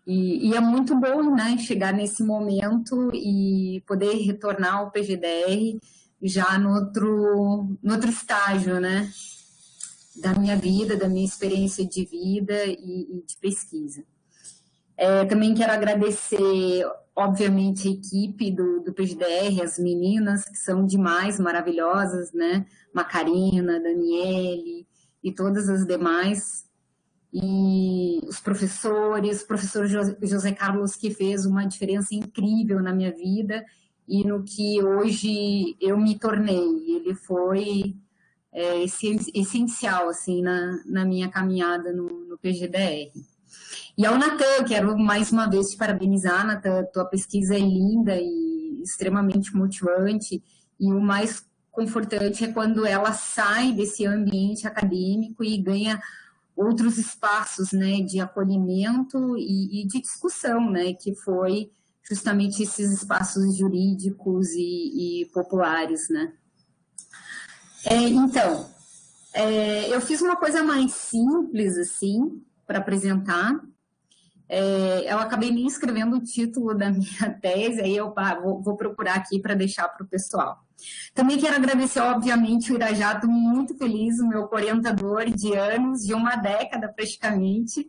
e é muito bom, né, chegar nesse momento e poder retornar ao PGDR já no outro estágio, né, da minha vida, da minha experiência de vida e de pesquisa. Também quero agradecer, obviamente, a equipe do PGDR, as meninas que são demais, maravilhosas, né? Macarina, Daniele e todas as demais. e os professores, o professor José Carlos, que fez uma diferença incrível na minha vida e no que hoje eu me tornei. Ele foi essencial assim, na minha caminhada no PGDR. E ao Natan, quero mais uma vez te parabenizar, Natan, tua pesquisa é linda e extremamente motivante, e o mais confortante é quando ela sai desse ambiente acadêmico e ganha outros espaços, né, de acolhimento e de discussão, né, que foi justamente esses espaços jurídicos e populares, né. Então, eu fiz uma coisa mais simples, assim, para apresentar. Eu acabei nem escrevendo o título da minha tese, aí eu vou procurar aqui para deixar para o pessoal. Também quero agradecer, obviamente, o Irajá, estou muito feliz, o meu orientador de anos, de uma década praticamente,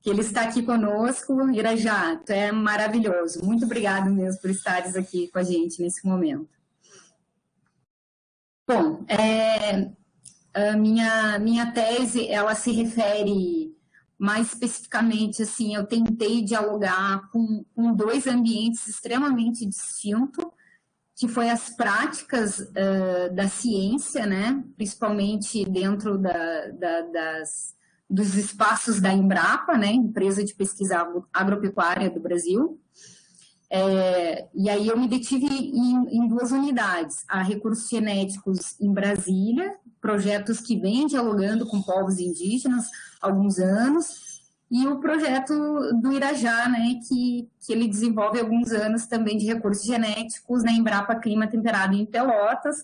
que ele está aqui conosco. Irajá, tu é maravilhoso. Muito obrigado mesmo por estares aqui com a gente nesse momento. Bom, a minha tese, ela se refere mais especificamente, assim, eu tentei dialogar com dois ambientes extremamente distintos, que foi as práticas da ciência, né, principalmente dentro dos espaços da Embrapa, né, Empresa de Pesquisa Agropecuária do Brasil. E aí eu me detive em duas unidades, a recursos genéticos em Brasília, projetos que vêm dialogando com povos indígenas há alguns anos, e o projeto do Irajá, né, que ele desenvolve há alguns anos também de recursos genéticos na Embrapa Clima Temperado em Pelotas,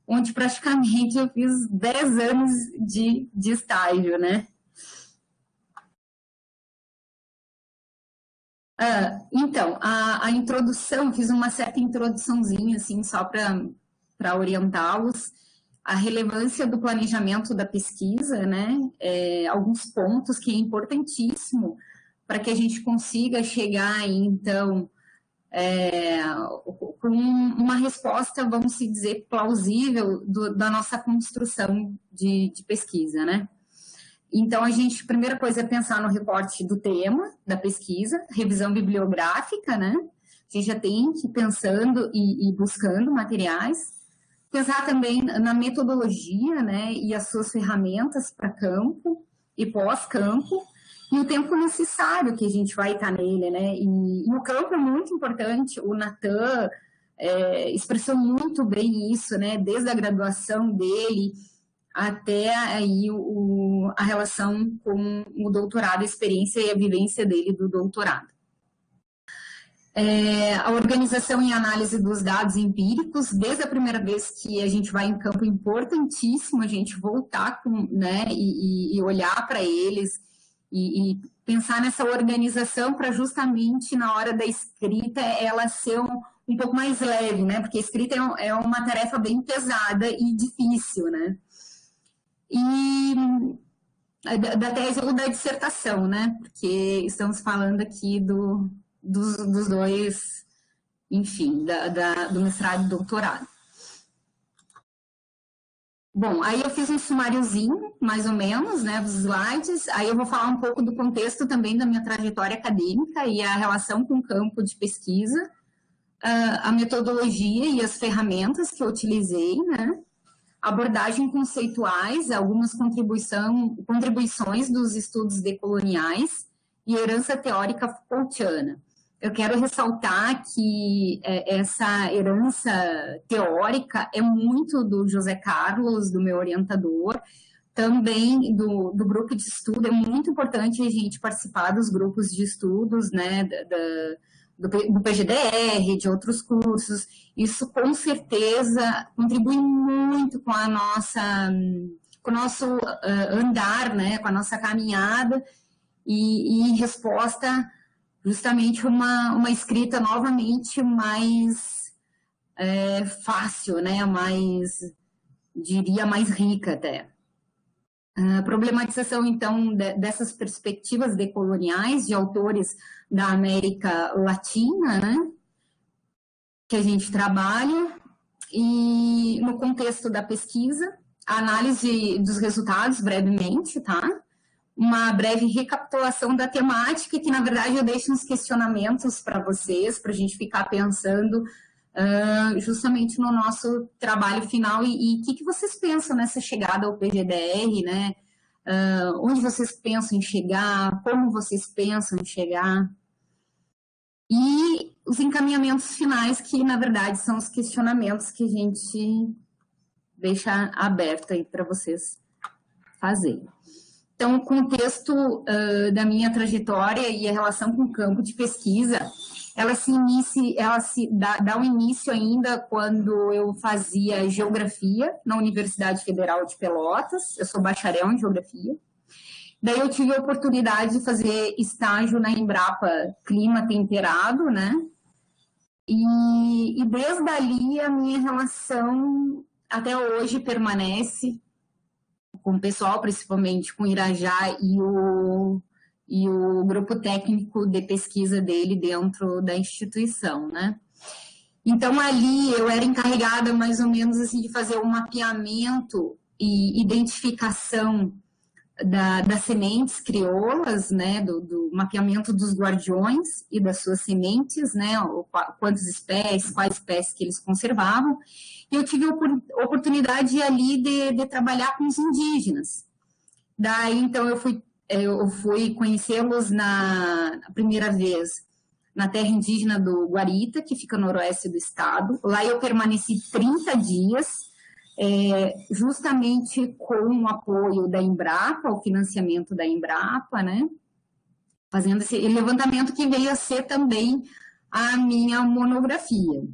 onde praticamente eu fiz 10 anos de estágio, né. Então, a introdução, fiz uma certa introduçãozinha, assim, só para orientá-los, a relevância do planejamento da pesquisa, né, alguns pontos que é importantíssimo para que a gente consiga chegar, então, com uma resposta, vamos dizer, plausível da nossa construção de pesquisa, né. Então, a primeira coisa é pensar no recorte do tema da pesquisa, revisão bibliográfica, né? A gente já tem que ir pensando e buscando materiais. Pensar também na metodologia, né? E as suas ferramentas para campo e pós-campo. E o tempo necessário que a gente vai estar nele, né? E o campo é muito importante. O Natan expressou muito bem isso, né? Desde a graduação dele até aí a relação com o doutorado, a experiência e a vivência dele do doutorado. A organização e análise dos dados empíricos, desde a primeira vez que a gente vai em campo, é importantíssimo a gente voltar né, e olhar para eles e pensar nessa organização para justamente na hora da escrita ela ser um pouco mais leve, né? Porque a escrita é uma tarefa bem pesada e difícil, né? E da tese ou da dissertação, né? Porque estamos falando aqui dos dois, enfim, do mestrado e doutorado. Bom, aí eu fiz um sumáriozinho, mais ou menos, né, dos slides. Aí eu vou falar um pouco do contexto também da minha trajetória acadêmica e a relação com o campo de pesquisa, a metodologia e as ferramentas que eu utilizei, né? Abordagem conceituais, algumas contribuições dos estudos decoloniais e herança teórica Foucaultiana. Eu quero ressaltar que essa herança teórica é muito do José Carlos, do meu orientador, também do grupo de estudo. É muito importante a gente participar dos grupos de estudos, né, do PGDR, de outros cursos. Isso, com certeza, contribui muito com o nosso andar, né, com a nossa caminhada e em resposta, justamente, uma escrita novamente mais fácil, né, diria, mais rica até. A problematização, então, dessas perspectivas decoloniais de autores da América Latina, né, que a gente trabalha, e no contexto da pesquisa, a análise dos resultados, brevemente, tá? uma breve recapitulação da temática, que, na verdade, eu deixo uns questionamentos para vocês, para a gente ficar pensando justamente no nosso trabalho final e o que vocês pensam nessa chegada ao PGDR, né? Onde vocês pensam em chegar, como vocês pensam em chegar, e os encaminhamentos finais, que, na verdade, são os questionamentos que a gente deixa aberto aí para vocês fazerem. Então, o contexto da minha trajetória e a relação com o campo de pesquisa, ela dá um início ainda quando eu fazia geografia na Universidade Federal de Pelotas. Eu sou bacharel em geografia. Daí eu tive a oportunidade de fazer estágio na Embrapa Clima Temperado, né? E desde ali a minha relação até hoje permanece com o pessoal, principalmente com o Irajá e o grupo técnico de pesquisa dele dentro da instituição, né? Então, ali eu era encarregada mais ou menos assim de fazer um mapeamento e identificação das sementes crioulas, né, do mapeamento dos guardiões e das suas sementes, né, quantas espécies, quais espécies que eles conservavam. E eu tive a oportunidade ali de trabalhar com os indígenas. Daí, então, eu fui conhecê-los na primeira vez na terra indígena do Guarita, que fica no noroeste do estado. Lá eu permaneci 30 dias, justamente com o apoio da Embrapa, o financiamento da Embrapa, né? Fazendo esse levantamento que veio a ser também a minha monografia.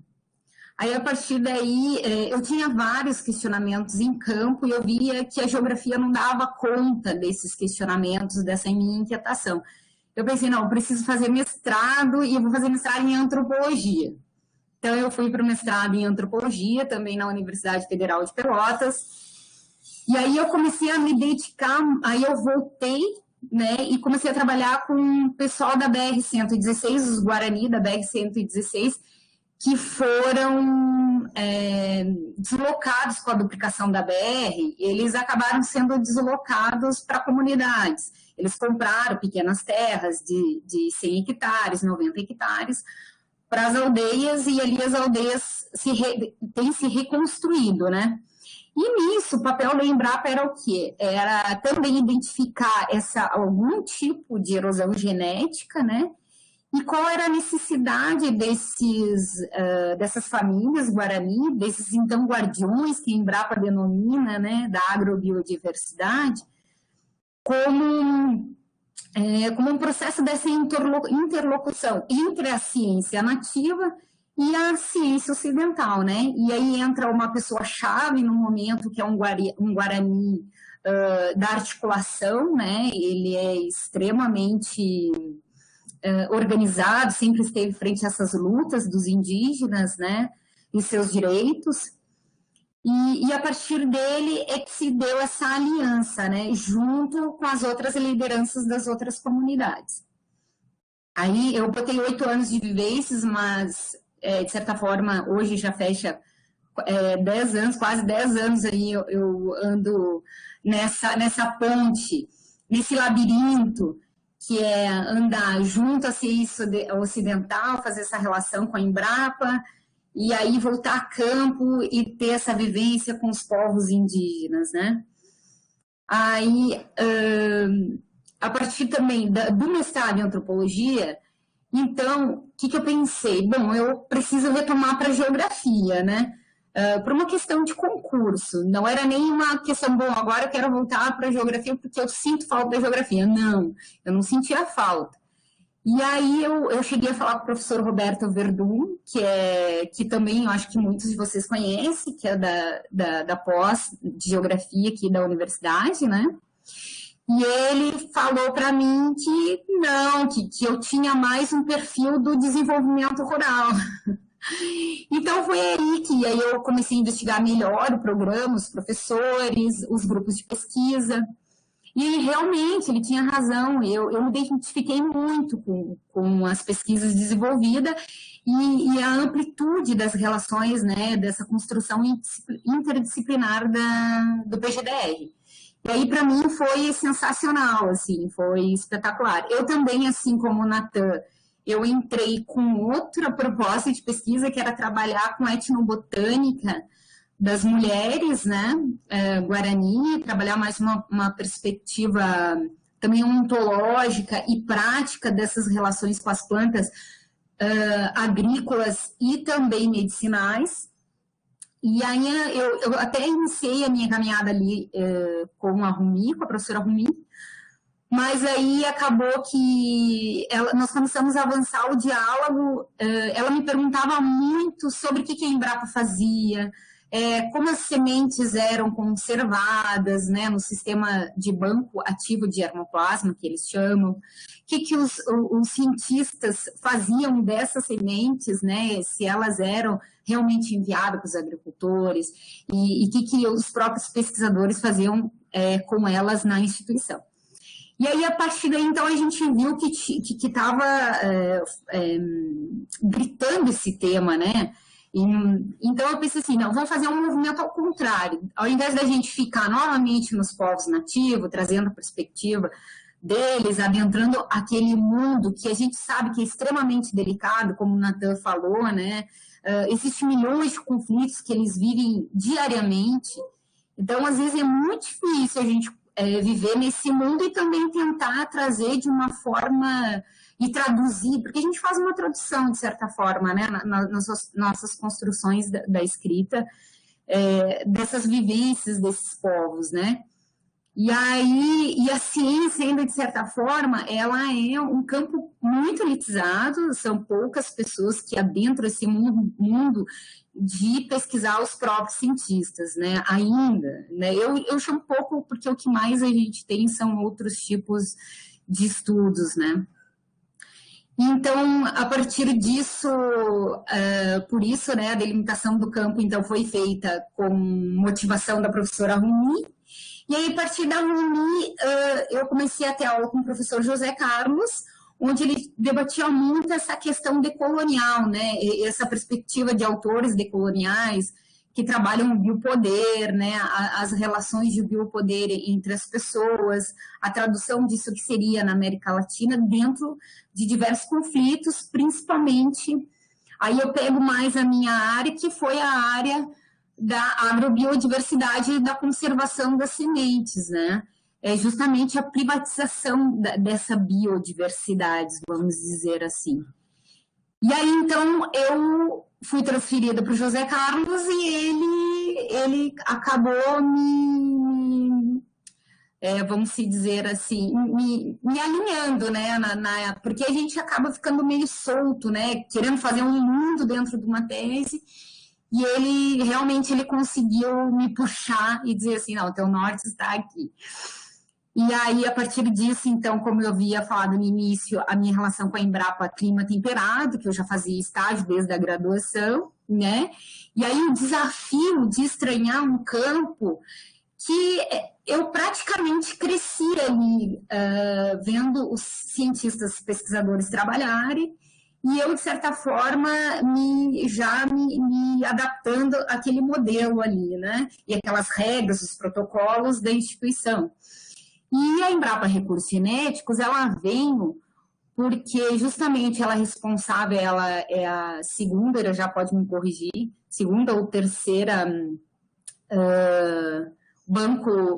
Aí, a partir daí, eu tinha vários questionamentos em campo e eu via que a geografia não dava conta desses questionamentos, dessa minha inquietação. Eu pensei, não, eu preciso fazer mestrado e eu vou fazer mestrado em antropologia. Então, eu fui para o mestrado em antropologia, também na Universidade Federal de Pelotas. E aí eu comecei a me dedicar, aí eu voltei, né, e comecei a trabalhar com o pessoal da BR-116, os Guarani da BR-116, que foram deslocados com a duplicação da BR, eles acabaram sendo deslocados para comunidades. Eles compraram pequenas terras de 100 hectares, 90 hectares, para as aldeias, e ali as aldeias têm se reconstruído, né? E nisso, o papel da Embrapa era o quê? Era também identificar algum tipo de erosão genética, né? E qual era a necessidade dessas famílias Guarani, desses, então, guardiões, que a Embrapa denomina, né, da agrobiodiversidade, como um processo dessa interlocução entre a ciência nativa e a ciência ocidental, né? E aí entra uma pessoa-chave no momento, que é um Guarani da articulação, né? Ele é extremamente organizado, sempre esteve frente a essas lutas dos indígenas, né? E seus direitos. E a partir dele é que se deu essa aliança, né, junto com as outras lideranças das outras comunidades. Aí eu botei 8 anos de vivências, mas, de certa forma, hoje já fecha 10 anos, quase 10 anos aí eu ando nessa ponte, nesse labirinto, que é andar junto à ciência ocidental, fazer essa relação com a Embrapa, e aí voltar a campo e ter essa vivência com os povos indígenas, né? Aí, a partir também do mestrado em antropologia, então, o que eu pensei? Bom, eu preciso retomar para a geografia, né? Por uma questão de concurso, não era nem uma questão, bom, agora eu quero voltar para a geografia porque eu sinto falta da geografia. Não, eu não sentia falta. E aí eu cheguei a falar com o professor Roberto Verdun, que também eu acho que muitos de vocês conhecem, que é da pós de geografia aqui da universidade, né? E ele falou para mim que não, que eu tinha mais um perfil do desenvolvimento rural. Então foi aí que aí eu comecei a investigar melhor o programa, os professores, os grupos de pesquisa. E realmente ele tinha razão, eu me identifiquei muito com as pesquisas desenvolvidas e a amplitude das relações, né, dessa construção interdisciplinar do PGDR. E aí, para mim, foi sensacional, assim, foi espetacular. Eu também, assim como o Natan, eu entrei com outra proposta de pesquisa, que era trabalhar com etnobotânica das mulheres, né, Guarani, trabalhar mais uma perspectiva também ontológica e prática dessas relações com as plantas agrícolas e também medicinais. E aí eu até iniciei a minha caminhada ali com a Rumi, com a professora Rumi, mas aí acabou que nós começamos a avançar o diálogo, ela me perguntava muito sobre o que a Embrapa fazia, como as sementes eram conservadas, né, no sistema de banco ativo de germoplasma, que eles chamam, o que os cientistas faziam dessas sementes, né, se elas eram realmente enviadas para os agricultores, e o que os próprios pesquisadores faziam com elas na instituição. E aí, a partir daí, então, a gente viu que estava gritando esse tema, né? Então, eu pensei assim, não, vamos fazer um movimento ao contrário. Ao invés da gente ficar novamente nos povos nativos, trazendo a perspectiva deles, adentrando aquele mundo que a gente sabe que é extremamente delicado, como o Natan falou, né? Existem milhões de conflitos que eles vivem diariamente. Então, às vezes, é muito difícil a gente viver nesse mundo e também tentar trazer de uma forma e traduzir, porque a gente faz uma tradução, de certa forma, né, nas nossas construções da escrita, dessas vivências desses povos, né? E aí, a ciência ainda, de certa forma, ela é um campo muito elitizado, são poucas pessoas que adentram esse mundo de pesquisar os próprios cientistas, né, ainda, né, eu chamo pouco porque o que mais a gente tem são outros tipos de estudos, né. Então, a partir disso, por isso, né, a delimitação do campo, então, foi feita com motivação da professora Rumi. E aí, a partir da Rumi, eu comecei a ter aula com o professor José Carlos, onde ele debatia muito essa questão decolonial, né? Essa perspectiva de autores decoloniais que trabalham o biopoder, né? As relações de biopoder entre as pessoas, a tradução disso que seria na América Latina dentro de diversos conflitos, principalmente, aí eu pego mais a minha área, que foi a área da agrobiodiversidade e da conservação das sementes, né? É justamente a privatização dessa biodiversidade, vamos dizer assim. E aí, então, eu fui transferida para o José Carlos e ele acabou vamos dizer assim, me alinhando, né? Porque a gente acaba ficando meio solto, né? Querendo fazer um mundo dentro de uma tese. E ele conseguiu me puxar e dizer assim, não, o teu norte está aqui. E aí, a partir disso, então, como eu havia falado no início, a minha relação com a Embrapa Clima Temperado, que eu já fazia estágio desde a graduação, né? E aí o desafio de estranhar um campo que eu praticamente cresci ali, vendo os cientistas pesquisadores trabalharem, e eu, de certa forma, já me adaptando àquele modelo ali, né? E aquelas regras, os protocolos da instituição. E a Embrapa Recursos Genéticos, ela veio porque justamente ela é responsável, ela é a segunda, ela já pode me corrigir, segunda ou terceira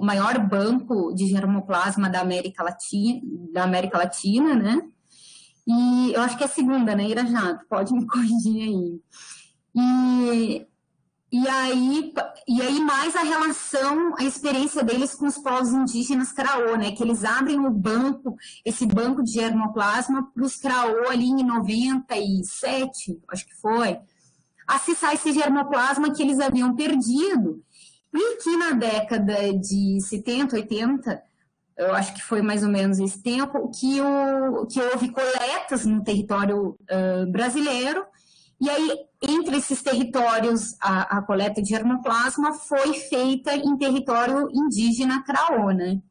maior banco de germoplasma da América Latina, né? E eu acho que é a segunda, né, Irajá? Pode me corrigir aí. E aí mais a relação, a experiência deles com os povos indígenas Craô, né? Que eles abrem esse banco de germoplasma para os Craô ali em 97, acho que foi, acessar esse germoplasma que eles haviam perdido. E que na década de 70, 80, eu acho que foi mais ou menos esse tempo, que houve coletas no território brasileiro, e aí, entre esses territórios, a coleta de germoplasma foi feita em território indígena Craô, né?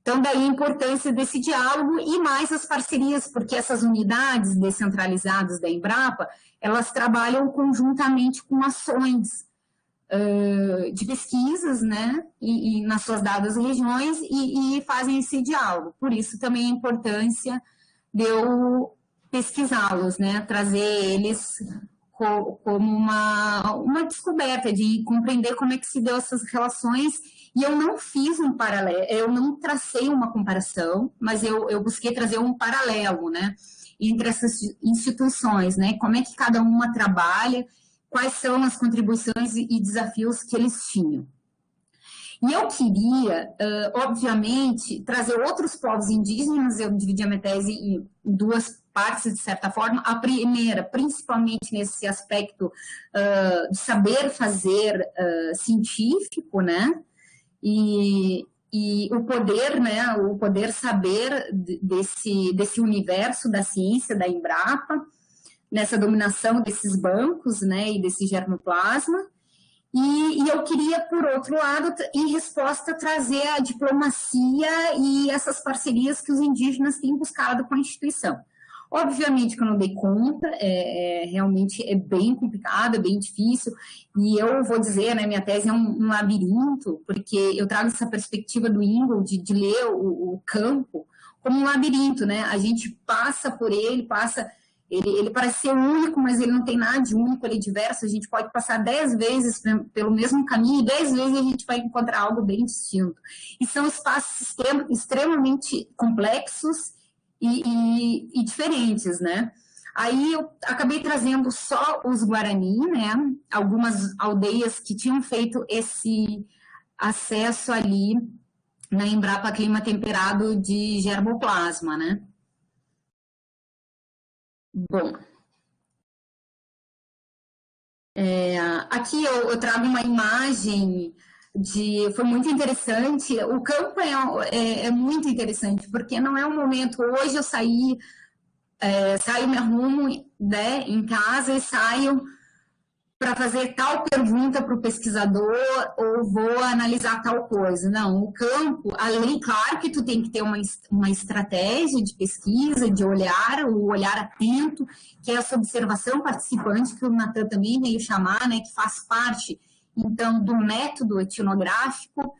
Então, daí a importância desse diálogo e mais as parcerias, porque essas unidades descentralizadas da Embrapa, elas trabalham conjuntamente com ações de pesquisas, né, e nas suas dadas regiões, e fazem esse diálogo. Por isso também a importância de eu pesquisá-los, né, trazer eles como uma descoberta, de compreender como é que se deu essas relações. E eu não fiz um paralelo, eu não tracei uma comparação, mas eu busquei trazer um paralelo, né, entre essas instituições, né, como é que cada uma trabalha, quais são as contribuições e desafios que eles tinham. E eu queria, obviamente, trazer outros povos indígenas. Eu dividi a minha tese em duas partes, de certa forma. A primeira, principalmente nesse aspecto de saber fazer científico, né? E o poder, né? O poder saber desse universo da ciência, da Embrapa, nessa dominação desses bancos, né? E desse germoplasma. E eu queria, por outro lado, em resposta, trazer a diplomacia e essas parcerias que os indígenas têm buscado com a instituição. Obviamente que eu não dei conta, realmente é bem complicado, é bem difícil, e eu vou dizer, né, minha tese é um labirinto, porque eu trago essa perspectiva do Ingold de ler o campo como um labirinto, né? A gente passa por ele, ele parece ser único, mas ele não tem nada de único, ele é diverso. A gente pode passar 10 vezes pelo mesmo caminho e 10 vezes a gente vai encontrar algo bem distinto. E são espaços extremamente complexos e diferentes, né? Aí eu acabei trazendo só os Guarani, né? Algumas aldeias que tinham feito esse acesso ali na Embrapa Clima Temperado de germoplasma, né? Bom, aqui eu trago uma imagem foi muito interessante. O campo é muito interessante, porque não é um momento, hoje eu saio, me arrumo, né, em casa e saio para fazer tal pergunta para o pesquisador ou vou analisar tal coisa. Não, o campo, além, claro que tu tem que ter uma estratégia de pesquisa, de olhar, o olhar atento, que é essa observação participante que o Natan também veio chamar, né, que faz parte, então, do método etnográfico.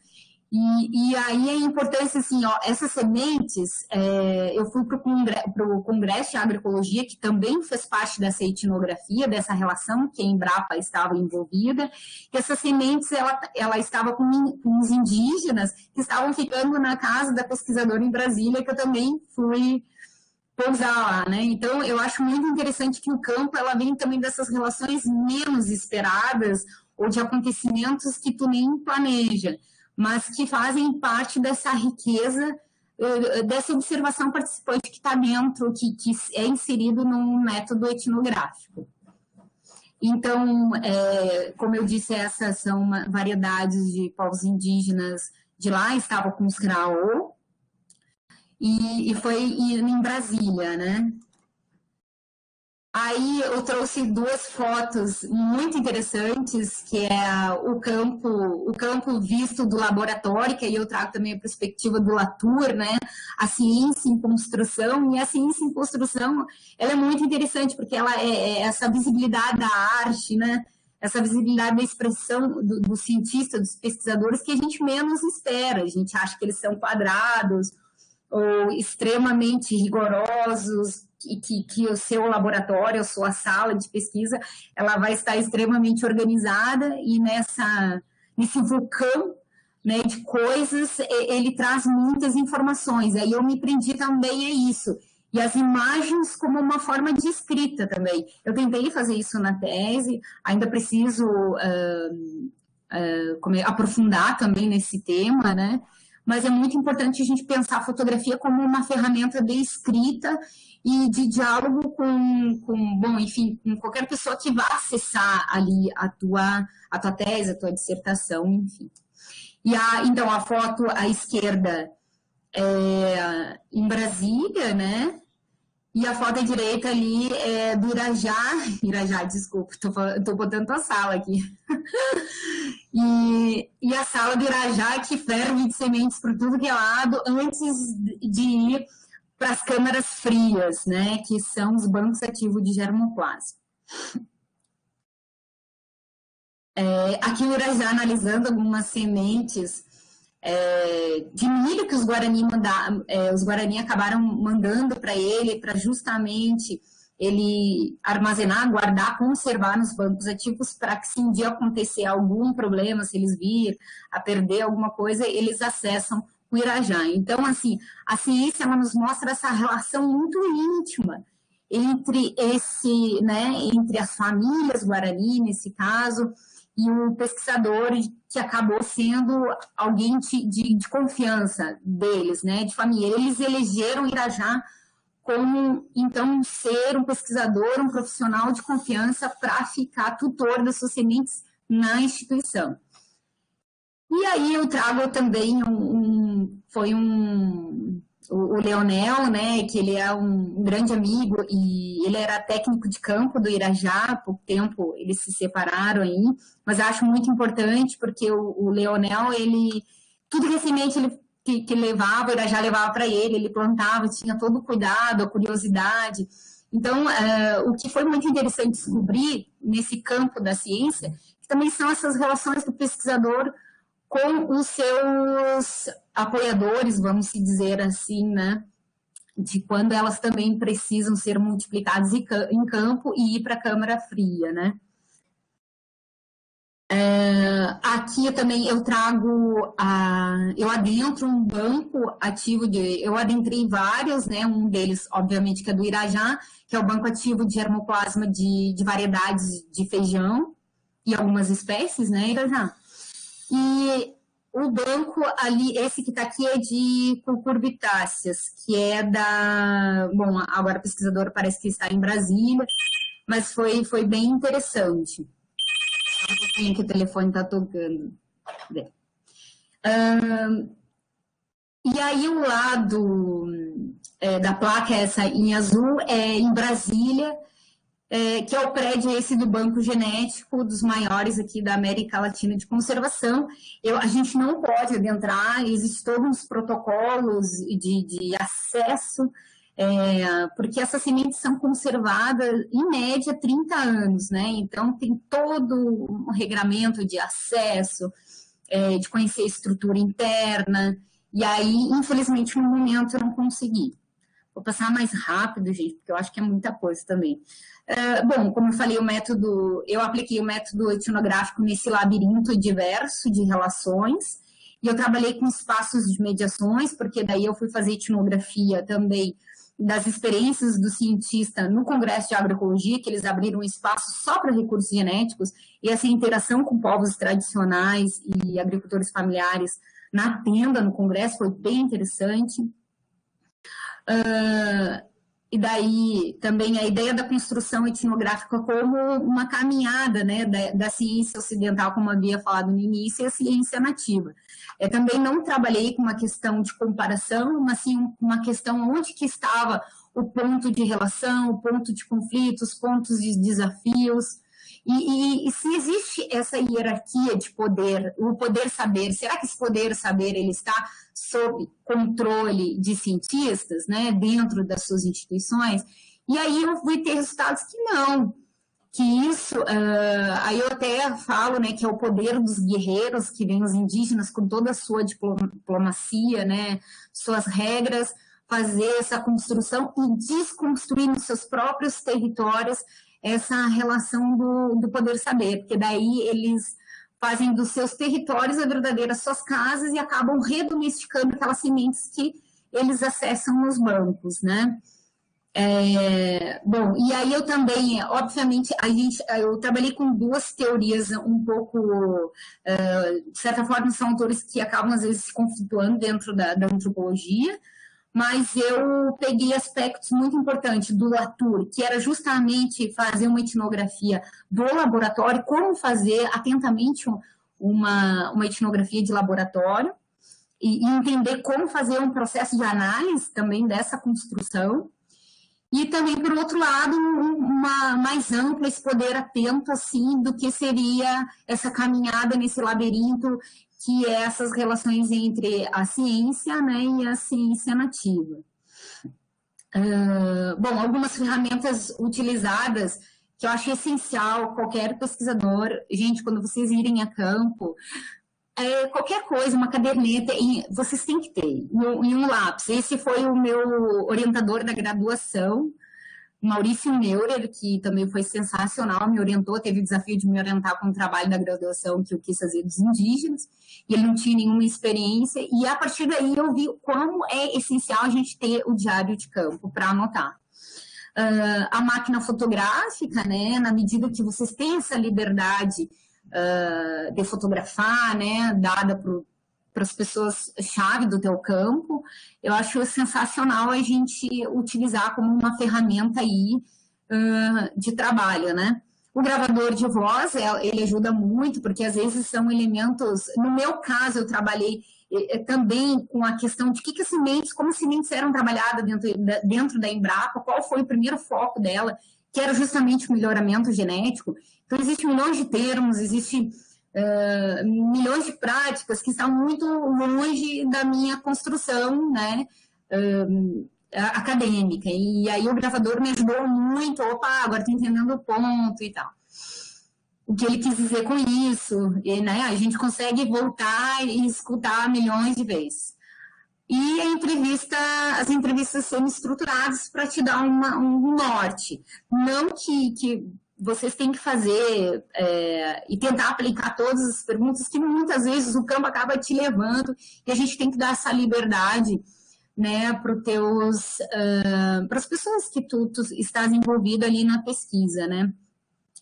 E aí a importância, assim, ó, essas sementes, eu fui para o Congresso de Agroecologia, que também fez parte dessa etnografia, dessa relação que a Embrapa estava envolvida, que essas sementes, ela estava com uns indígenas que estavam ficando na casa da pesquisadora em Brasília, que eu também fui pousar lá, né? Então, eu acho muito interessante que o campo, ela vem também dessas relações menos esperadas, ou de acontecimentos que tu nem planeja, mas que fazem parte dessa riqueza, dessa observação participante que está dentro, que é inserido num método etnográfico. Então, como eu disse, essas são variedades de povos indígenas de lá, estava com os Graô, e foi em Brasília, né? Aí eu trouxe duas fotos muito interessantes, que é o campo visto do laboratório, que aí eu trago também a perspectiva do Latour, né? A ciência em construção, e a ciência em construção, ela é muito interessante, porque ela é essa visibilidade da arte, né? Essa visibilidade da expressão do cientista, dos pesquisadores, que a gente menos espera. A gente acha que eles são quadrados ou extremamente rigorosos, que o seu laboratório, a sua sala de pesquisa, ela vai estar extremamente organizada, e nesse vulcão, né, de coisas, ele traz muitas informações. Aí eu me prendi também a isso. E as imagens como uma forma de escrita também. Eu tentei fazer isso na tese, ainda preciso aprofundar também nesse tema, né? Mas é muito importante a gente pensar a fotografia como uma ferramenta de escrita e de diálogo bom, enfim, com qualquer pessoa que vá acessar ali a tua tese, a tua dissertação, enfim. Então, a foto à esquerda é em Brasília, né? E a foto à direita ali é do Irajá, desculpa, tô botando a sala aqui. E a sala do Irajá, que ferve de sementes por tudo que é lado, antes de ir para as câmaras frias, né, que são os bancos ativos de germoplasma. Aqui no Irajá, analisando algumas sementes de milho que os Guarani acabaram mandando para ele, para justamente ele armazenar, guardar, conservar nos bancos ativos, para que se um dia acontecer algum problema, se eles vir a perder alguma coisa, eles acessam o Irajá. Então, assim, a ciência ela nos mostra essa relação muito íntima entre entre as famílias Guarani, nesse caso, e o pesquisador que acabou sendo alguém de confiança deles, né, de família. Eles elegeram Irajá como, então, ser um pesquisador, um profissional de confiança para ficar tutor das suas sementes na instituição. E aí eu trago também o Leonel, né, que ele é um grande amigo e ele era técnico de campo do Irajá, há pouco tempo eles se separaram aí, mas acho muito importante porque o Leonel, tudo que semente que levava, o Irajá levava para ele plantava, tinha todo o cuidado, a curiosidade. Então, o que foi muito interessante descobrir nesse campo da ciência, que também são essas relações do pesquisador com os seus apoiadores, vamos dizer assim, né? De quando elas também precisam ser multiplicadas em campo e ir para a câmara fria, né? Aqui também eu trago, eu adentro um banco ativo eu adentrei vários, né? Um deles, obviamente, que é do Irajá, que é o banco ativo de germoplasma de variedades de feijão e algumas espécies, né, Irajá? E o banco ali, esse que está aqui é de cucurbitáceas, que é bom, agora o pesquisador parece que está em Brasília, mas foi bem interessante. Um pouquinho que o telefone está tocando. E aí o lado da placa, essa em azul, é em Brasília, que é o prédio esse do Banco Genético, dos maiores aqui da América Latina de conservação. A gente não pode adentrar, existem todos os protocolos de acesso, porque essas sementes são conservadas, em média, 30 anos, né? Então, tem todo um regramento de acesso, de conhecer a estrutura interna, e aí, infelizmente, no momento, eu não consegui. Vou passar mais rápido, gente, porque eu acho que é muita coisa também. Bom, como eu falei, eu apliquei o método etnográfico nesse labirinto diverso de relações, e eu trabalhei com espaços de mediações, porque daí eu fui fazer etnografia também das experiências do cientista no Congresso de Agroecologia, que eles abriram um espaço só para recursos genéticos, e essa interação com povos tradicionais e agricultores familiares na tenda, no Congresso, foi bem interessante. E daí também a ideia da construção etnográfica como uma caminhada, né, da ciência ocidental, como havia falado no início, e a ciência nativa. Também não trabalhei com uma questão de comparação, mas sim uma questão onde que estava o ponto de relação, o ponto de conflitos, pontos de desafios. E se existe essa hierarquia de poder, o poder saber, será que esse poder saber ele está sob controle de cientistas, né, dentro das suas instituições? E aí eu fui ter resultados que não, que isso, aí eu até falo, né, que é o poder dos guerreiros, que vem os indígenas com toda a sua diplomacia, né, suas regras, fazer essa construção e desconstruir nos seus próprios territórios essa relação do poder saber, porque daí eles fazem dos seus territórios a verdadeira suas casas e acabam redomesticando aquelas sementes que eles acessam nos bancos, né? Bom, e aí eu também, obviamente, eu trabalhei com duas teorias um pouco, de certa forma, são autores que acabam às vezes se conflituando dentro da antropologia, mas eu peguei aspectos muito importantes do Latour, que era justamente fazer uma etnografia do laboratório, como fazer atentamente uma etnografia de laboratório, e entender como fazer um processo de análise também dessa construção, e também, por outro lado, mais ampla, esse poder atento, assim, do que seria essa caminhada nesse labirinto, que é essas relações entre a ciência, né, e a ciência nativa. Bom, algumas ferramentas utilizadas que eu acho essencial qualquer pesquisador, gente, quando vocês irem a campo, qualquer coisa, uma caderneta, vocês têm que ter, em um lápis. Esse foi o meu orientador da graduação, Maurício Meurer, que também foi sensacional, me orientou, teve o desafio de me orientar com o trabalho da graduação que eu quis fazer dos indígenas, e ele não tinha nenhuma experiência, e a partir daí eu vi como é essencial a gente ter o diário de campo para anotar. A máquina fotográfica, né, na medida que vocês têm essa liberdade de fotografar, né, dada para as pessoas-chave do teu campo, eu acho sensacional a gente utilizar como uma ferramenta aí de trabalho, né? O gravador de voz, ele ajuda muito, porque às vezes são elementos... No meu caso, eu trabalhei também com a questão de que as sementes, como as sementes eram trabalhadas dentro da Embrapa, qual foi o primeiro foco dela, que era justamente o melhoramento genético. Então, existem milhões de termos, existem milhões de práticas que estão muito longe da minha construção, né, acadêmica. E aí o gravador me ajudou muito, agora estou entendendo o ponto e tal. O que ele quis dizer com isso, e, né, a gente consegue voltar e escutar milhões de vezes. E as entrevistas sendo estruturadas para te dar um norte. Não que vocês têm que fazer e tentar aplicar todas as perguntas, que muitas vezes o campo acaba te levando, e a gente tem que dar essa liberdade, né, para as pessoas que tu estás envolvido ali na pesquisa, né?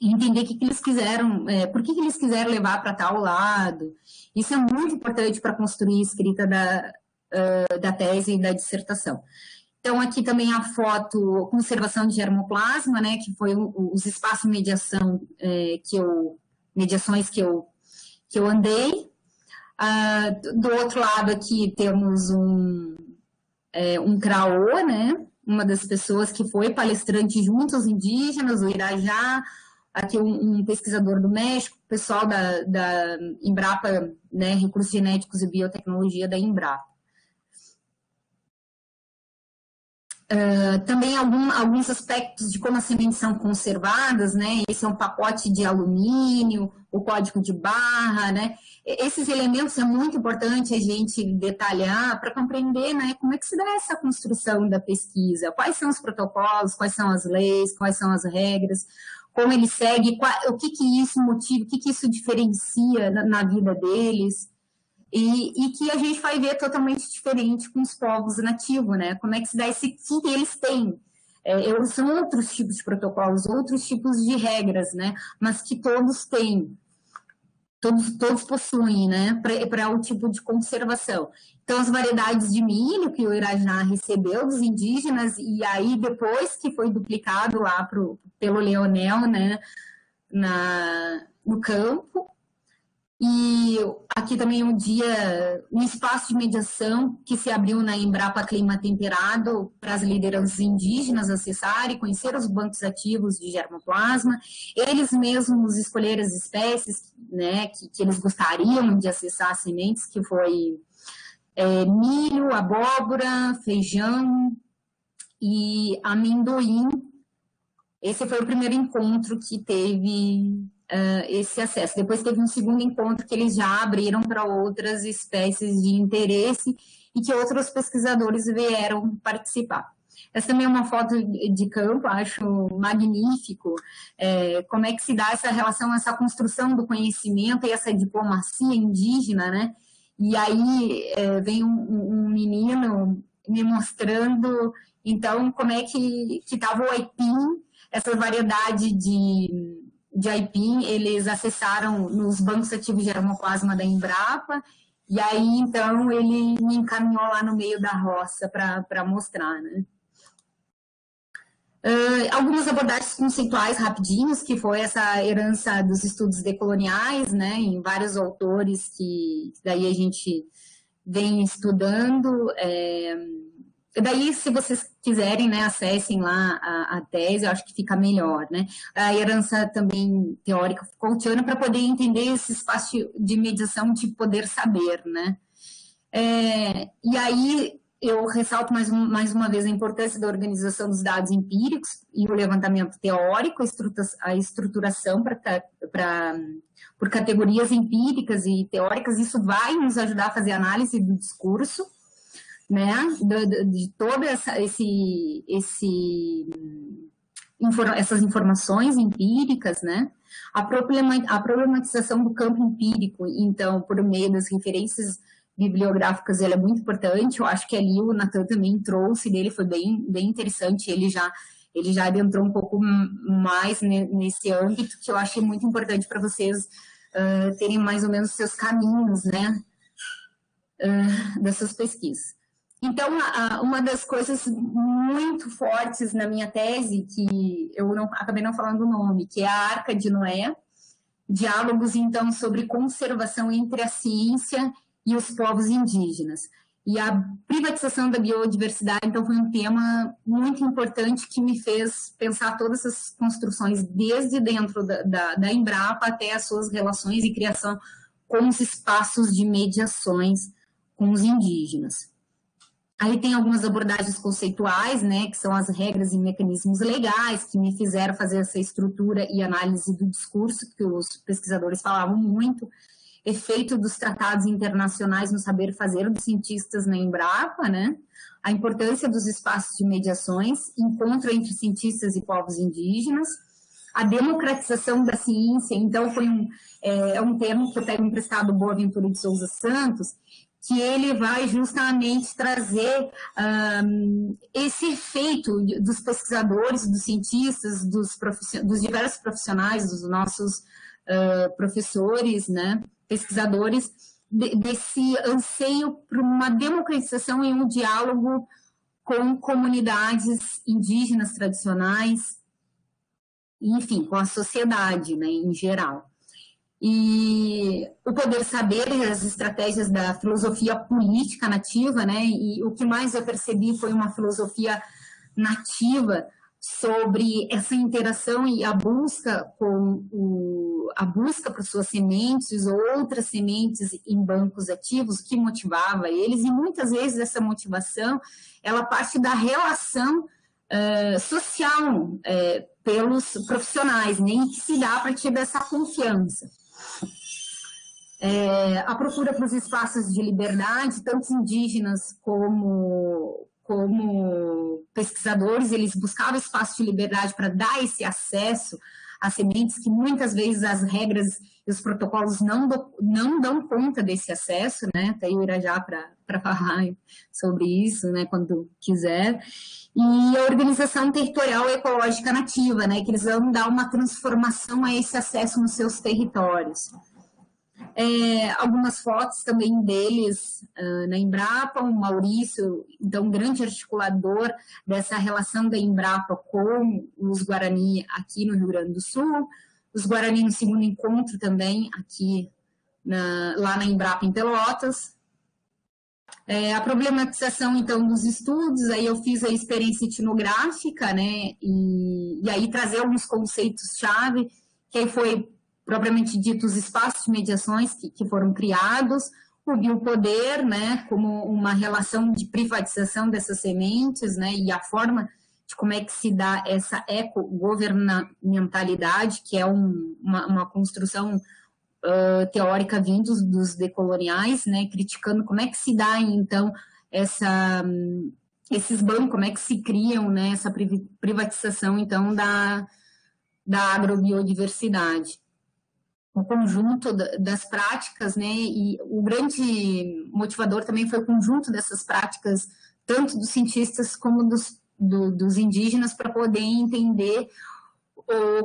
Entender o que eles quiseram, por que eles quiseram levar para tal lado. Isso é muito importante para construir a escrita da tese e da dissertação. Então, aqui também a foto conservação de germoplasma, né, que foi os espaços de mediação mediações que eu andei. Do outro lado aqui temos um Craô, né, uma das pessoas que foi palestrante junto aos indígenas, o Irajá, aqui um pesquisador do México, pessoal da Embrapa, né, Recursos Genéticos e Biotecnologia da Embrapa. Também alguns aspectos de como as sementes são conservadas, né? Esse é um pacote de alumínio, o código de barra, né? Esses elementos é muito importante a gente detalhar para compreender, né, como é que se dá essa construção da pesquisa, quais são os protocolos, quais são as leis, quais são as regras, como ele segue, o que isso motiva, o que isso diferencia na vida deles. E que a gente vai ver totalmente diferente com os povos nativos, né? Como é que se dá esse que eles têm. São outros tipos de protocolos, outros tipos de regras, né? Mas que todos têm, todos possuem, né? Para o tipo de conservação. Então, as variedades de milho que o Irajá recebeu dos indígenas, e aí depois que foi duplicado lá pelo Leonel, né? No campo. E aqui também um espaço de mediação que se abriu na Embrapa Clima Temperado para as lideranças indígenas acessarem, conhecer os bancos ativos de germoplasma, eles mesmos escolher as espécies, né, que eles gostariam de acessar as sementes, que foi milho, abóbora, feijão e amendoim. Esse foi o primeiro encontro que teve esse acesso. Depois teve um segundo encontro que eles já abriram para outras espécies de interesse e que outros pesquisadores vieram participar. Essa também é uma foto de campo, acho magnífico, como é que se dá essa relação, essa construção do conhecimento e essa diplomacia indígena, né? E aí vem um menino me mostrando, então, como é que estava o aipim, essa variedade de aipim, eles acessaram nos bancos ativos de germoplasma da Embrapa, e aí, então, ele me encaminhou lá no meio da roça para mostrar, né? Algumas abordagens conceituais rapidinhos, que foi essa herança dos estudos decoloniais, né, em vários autores que daí a gente vem estudando. Daí, se vocês quiserem, né, acessem lá a tese, eu acho que fica melhor, né? A herança também teórica Foucaultiana para poder entender esse espaço de mediação de poder saber, né? E aí, eu ressalto mais uma vez a importância da organização dos dados empíricos e o levantamento teórico, a estruturação por categorias empíricas e teóricas. Isso vai nos ajudar a fazer análise do discurso, né, de todas essas informações empíricas, né? A problematização do campo empírico, então, por meio das referências bibliográficas, ela é muito importante. Eu acho que ali o Natan também trouxe dele, foi bem interessante. Ele já adentrou um pouco mais nesse âmbito, que eu achei muito importante para vocês terem mais ou menos seus caminhos, né, dessas pesquisas. Então, uma das coisas muito fortes na minha tese, que eu acabei não falando o nome, que é a Arca de Noé, diálogos, então, sobre conservação entre a ciência e os povos indígenas. E a privatização da biodiversidade, então, foi um tema muito importante que me fez pensar todas essas construções, desde dentro da Embrapa até as suas relações e criação com os espaços de mediações com os indígenas. Aí tem algumas abordagens conceituais, né, que são as regras e mecanismos legais, que me fizeram fazer essa estrutura e análise do discurso, que os pesquisadores falavam muito, efeito dos tratados internacionais no saber fazer dos cientistas na Embrapa, né, a importância dos espaços de mediações, encontro entre cientistas e povos indígenas, a democratização da ciência. Então foi um termo que eu pego emprestado do Boaventura de Souza Santos, que ele vai justamente trazer esse efeito dos pesquisadores, dos cientistas, dos diversos profissionais, dos nossos professores, né, pesquisadores, desse anseio por uma democratização e um diálogo com comunidades indígenas tradicionais, enfim, com a sociedade, né, em geral. E o poder saber e as estratégias da filosofia política nativa, né? E o que mais eu percebi foi uma filosofia nativa sobre essa interação e a busca por suas sementes ou outras sementes em bancos ativos, o que motivava eles, e muitas vezes essa motivação ela parte da relação social pelos profissionais, nem que se dá a partir dessa confiança. A procura pelos espaços de liberdade, tanto indígenas como pesquisadores, eles buscavam espaços de liberdade para dar esse acesso a sementes que muitas vezes as regras e os protocolos não dão conta desse acesso, né? Tem o Irajá para falar sobre isso, né, quando quiser. E a organização territorial ecológica nativa, né, que eles vão dar uma transformação a esse acesso nos seus territórios. Algumas fotos também deles na Embrapa, o Maurício, então, um grande articulador dessa relação da Embrapa com os Guarani aqui no Rio Grande do Sul, os Guarani no segundo encontro também aqui lá na Embrapa em Pelotas. A problematização, então, dos estudos, aí eu fiz a experiência etnográfica, né, e aí trazer alguns conceitos-chave, que aí foi propriamente dito os espaços de mediações que foram criados, o biopoder, né, como uma relação de privatização dessas sementes, né, e a forma de como é que se dá essa ecogovernamentalidade, que é uma construção teórica vindo dos decoloniais, né, criticando como é que se dá, então, esses bancos, como é que se criam, né, essa privatização, então, da agrobiodiversidade. O conjunto das práticas, né, e o grande motivador também foi o conjunto dessas práticas, tanto dos cientistas como dos indígenas, para poder entender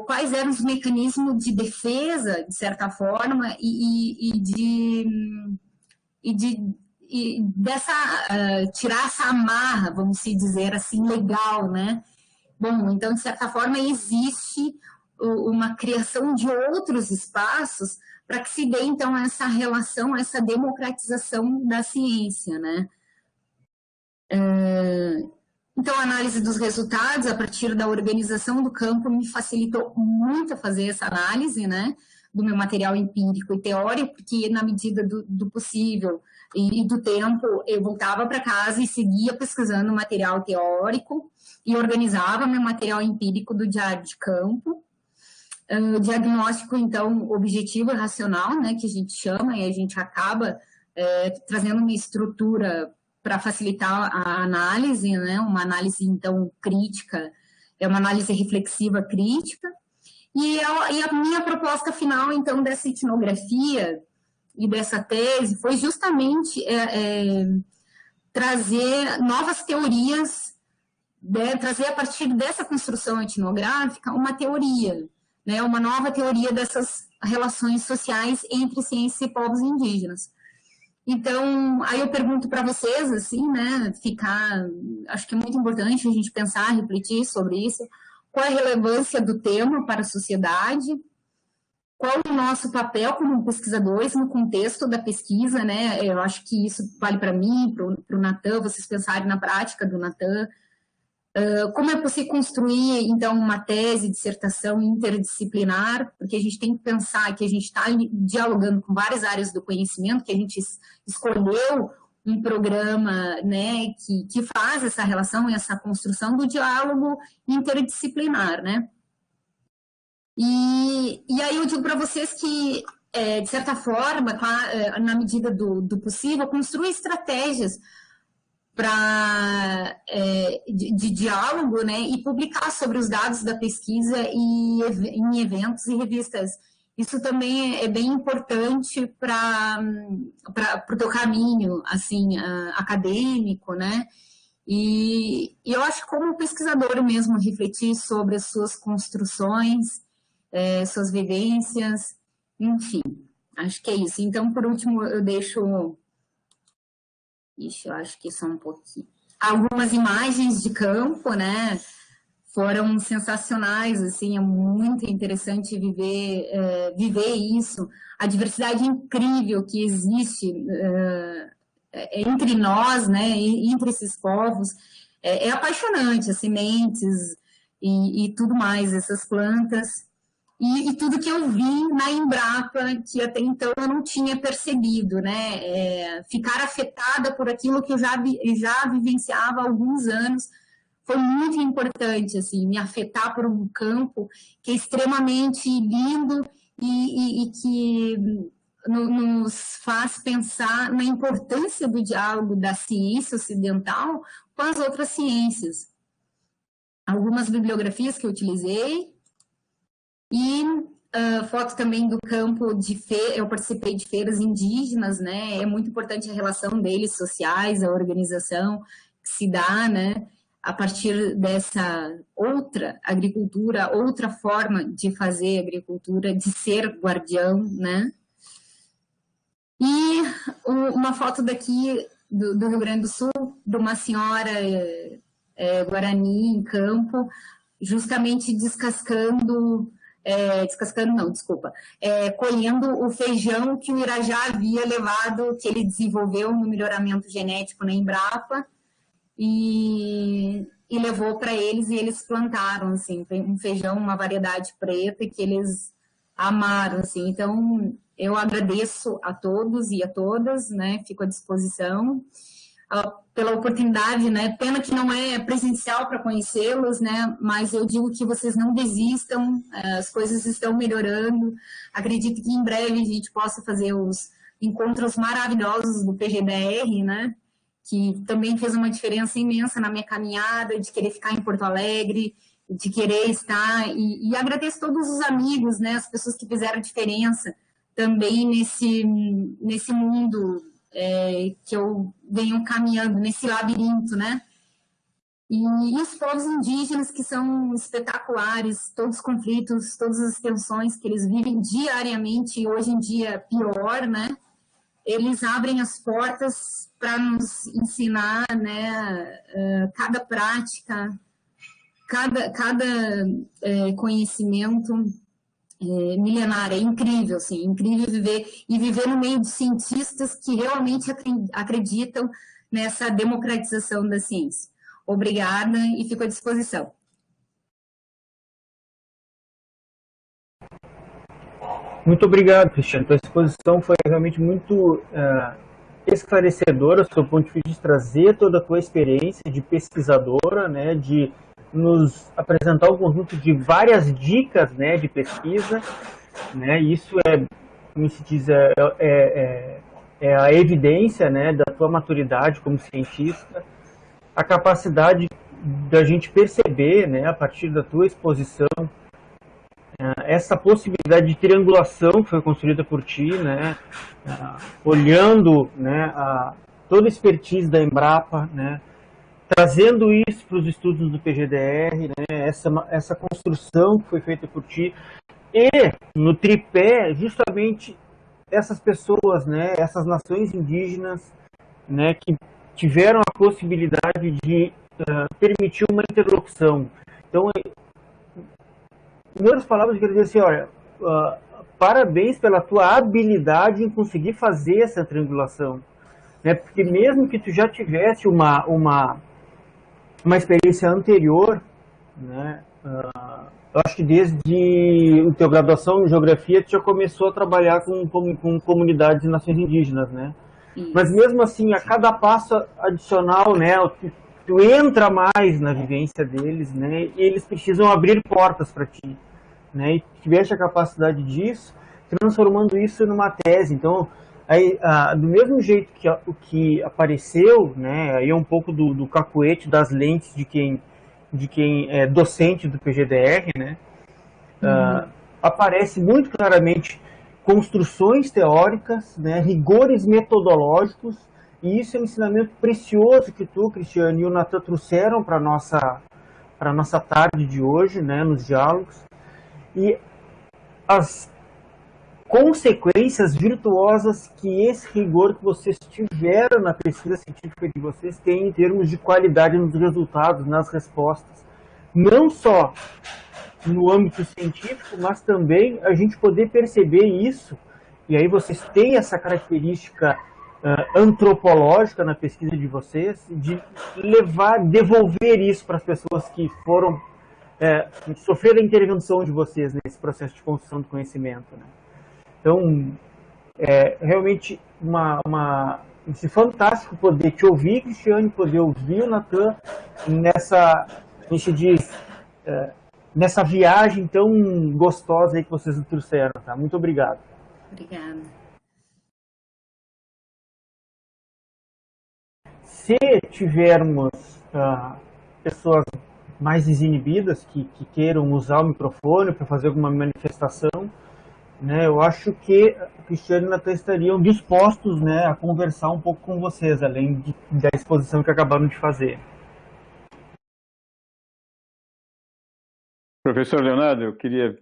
quais eram os mecanismos de defesa, de certa forma, tirar essa amarra, vamos dizer assim, legal, né? Bom, então, de certa forma, existe uma criação de outros espaços para que se dê, então, essa relação, essa democratização da ciência, né? Então, a análise dos resultados, a partir da organização do campo, me facilitou muito a fazer essa análise, né? do meu material empírico e teórico, porque na medida do possível e do tempo, eu voltava para casa e seguia pesquisando material teórico e organizava meu material empírico do diário de campo. Diagnóstico, então, objetivo e racional, né, que a gente chama, e a gente acaba trazendo uma estrutura para facilitar a análise, né, uma análise, então, crítica, uma análise reflexiva crítica. E a minha proposta final, então, dessa etnografia e dessa tese foi justamente trazer novas teorias, trazer a partir dessa construção etnográfica uma teoria, né, uma nova teoria dessas relações sociais entre ciência e povos indígenas. Então, aí eu pergunto para vocês, assim, né, acho que é muito importante a gente pensar, refletir sobre isso, qual é a relevância do tema para a sociedade, qual o nosso papel como pesquisadores no contexto da pesquisa, né, eu acho que isso vale para mim, para o Natan, vocês pensarem na prática do Natan, como é possível construir, então, uma tese, dissertação interdisciplinar, porque a gente tem que pensar que a gente está dialogando com várias áreas do conhecimento, que a gente escolheu um programa, né, que faz essa relação e essa construção do diálogo interdisciplinar, né. E aí eu digo para vocês que, de certa forma, na medida do possível, construir estratégias de diálogo, né, e publicar sobre os dados da pesquisa em eventos e revistas. Isso também é bem importante para o teu caminho, assim, acadêmico, né, e eu acho que como pesquisador mesmo refletir sobre as suas construções, suas vivências, enfim, acho que é isso. Então, por último, eu deixo... Ixi, eu acho que são um pouquinho. Algumas imagens de campo, né? Foram sensacionais, assim, é muito interessante viver isso. A diversidade incrível que existe entre nós, né? Entre esses povos, é apaixonante. As sementes e tudo mais, essas plantas. E tudo que eu vi na Embrapa, que até então eu não tinha percebido, né? Ficar afetada por aquilo que eu já vivenciava há alguns anos foi muito importante, assim, me afetar por um campo que é extremamente lindo e que nos faz pensar na importância do diálogo da ciência ocidental com as outras ciências. Algumas bibliografias que eu utilizei, e foto também do campo de feira, eu participei de feiras indígenas, né? É muito importante a relação deles sociais, a organização que se dá, né? A partir dessa outra agricultura, outra forma de fazer agricultura, de ser guardião, né? E uma foto daqui do Rio Grande do Sul, de uma senhora guarani em campo, justamente colhendo o feijão que o Irajá havia levado, que ele desenvolveu no melhoramento genético na Embrapa, e levou para eles, e eles plantaram, assim, um feijão, uma variedade preta, que eles amaram, assim. Então, eu agradeço a todos e a todas, né, fico à disposição pela oportunidade, né? Pena que não é presencial para conhecê-los, né? Mas eu digo que vocês não desistam, as coisas estão melhorando. Acredito que em breve a gente possa fazer os encontros maravilhosos do PGDR, né? Que também fez uma diferença imensa na minha caminhada, de querer ficar em Porto Alegre, de querer estar, e agradeço todos os amigos, né? As pessoas que fizeram diferença também nesse mundo que eu venho caminhando, nesse labirinto, né? E os povos indígenas, que são espetaculares, todos os conflitos, todas as tensões que eles vivem diariamente, e hoje em dia pior, né? Eles abrem as portas para nos ensinar, né? Cada prática, cada conhecimento milenar, é incrível, assim, incrível viver no meio de cientistas que realmente acreditam nessa democratização da ciência. Obrigada e fico à disposição. Muito obrigado, Cristiano. Tua exposição foi realmente muito esclarecedora, do seu ponto de vista de trazer toda a tua experiência de pesquisadora, né, de nos apresentar um conjunto de várias dicas, né, de pesquisa, né, isso como se diz, é a evidência, né, da tua maturidade como cientista, a capacidade da gente perceber, né, a partir da tua exposição, essa possibilidade de triangulação que foi construída por ti, né, olhando, né, toda a expertise da Embrapa, né, trazendo isso para os estudos do PGDR, né, essa construção que foi feita por ti, e no tripé, justamente essas pessoas, né, essas nações indígenas, né, que tiveram a possibilidade de permitir uma interlocução. Então, em outras palavras, eu quero dizer assim, olha, parabéns pela tua habilidade em conseguir fazer essa triangulação, né? Porque mesmo que tu já tivesse uma experiência anterior, né? Eu acho que desde a tua graduação em geografia tu já começou a trabalhar com comunidades e nações indígenas, né? Isso. Mas mesmo assim, a cada passo adicional, né, tu entra mais na vivência deles, né? E eles precisam abrir portas para ti, né, e tivesse a capacidade disso, transformando isso numa tese. Então, aí, do mesmo jeito que o que apareceu, né, aí é um pouco do cacuete das lentes de quem é docente do PGDR, né, aparece muito claramente construções teóricas, né, rigores metodológicos, e isso é um ensinamento precioso que tu, Cristiano, e o Natan trouxeram para a nossa tarde de hoje, né, nos diálogos. E as consequências virtuosas que esse rigor que vocês tiveram na pesquisa científica de vocês tem em termos de qualidade nos resultados, nas respostas. Não só no âmbito científico, mas também a gente poder perceber isso, e aí vocês têm essa característica antropológica na pesquisa de vocês, de devolver isso para as pessoas que foram sofrer a intervenção de vocês nesse processo de construção do conhecimento, né? Então, realmente esse fantástico poder te ouvir, Cristiane, poder ouvir o Natan nessa viagem tão gostosa aí que vocês nos trouxeram, tá? Muito obrigado. Obrigada. Se tivermos pessoas mais desinibidas que queiram usar o microfone para fazer alguma manifestação, né, eu acho que o Cristiano e o Natan estariam dispostos, né, a conversar um pouco com vocês, além da exposição que acabaram de fazer. Professor Leonardo, eu queria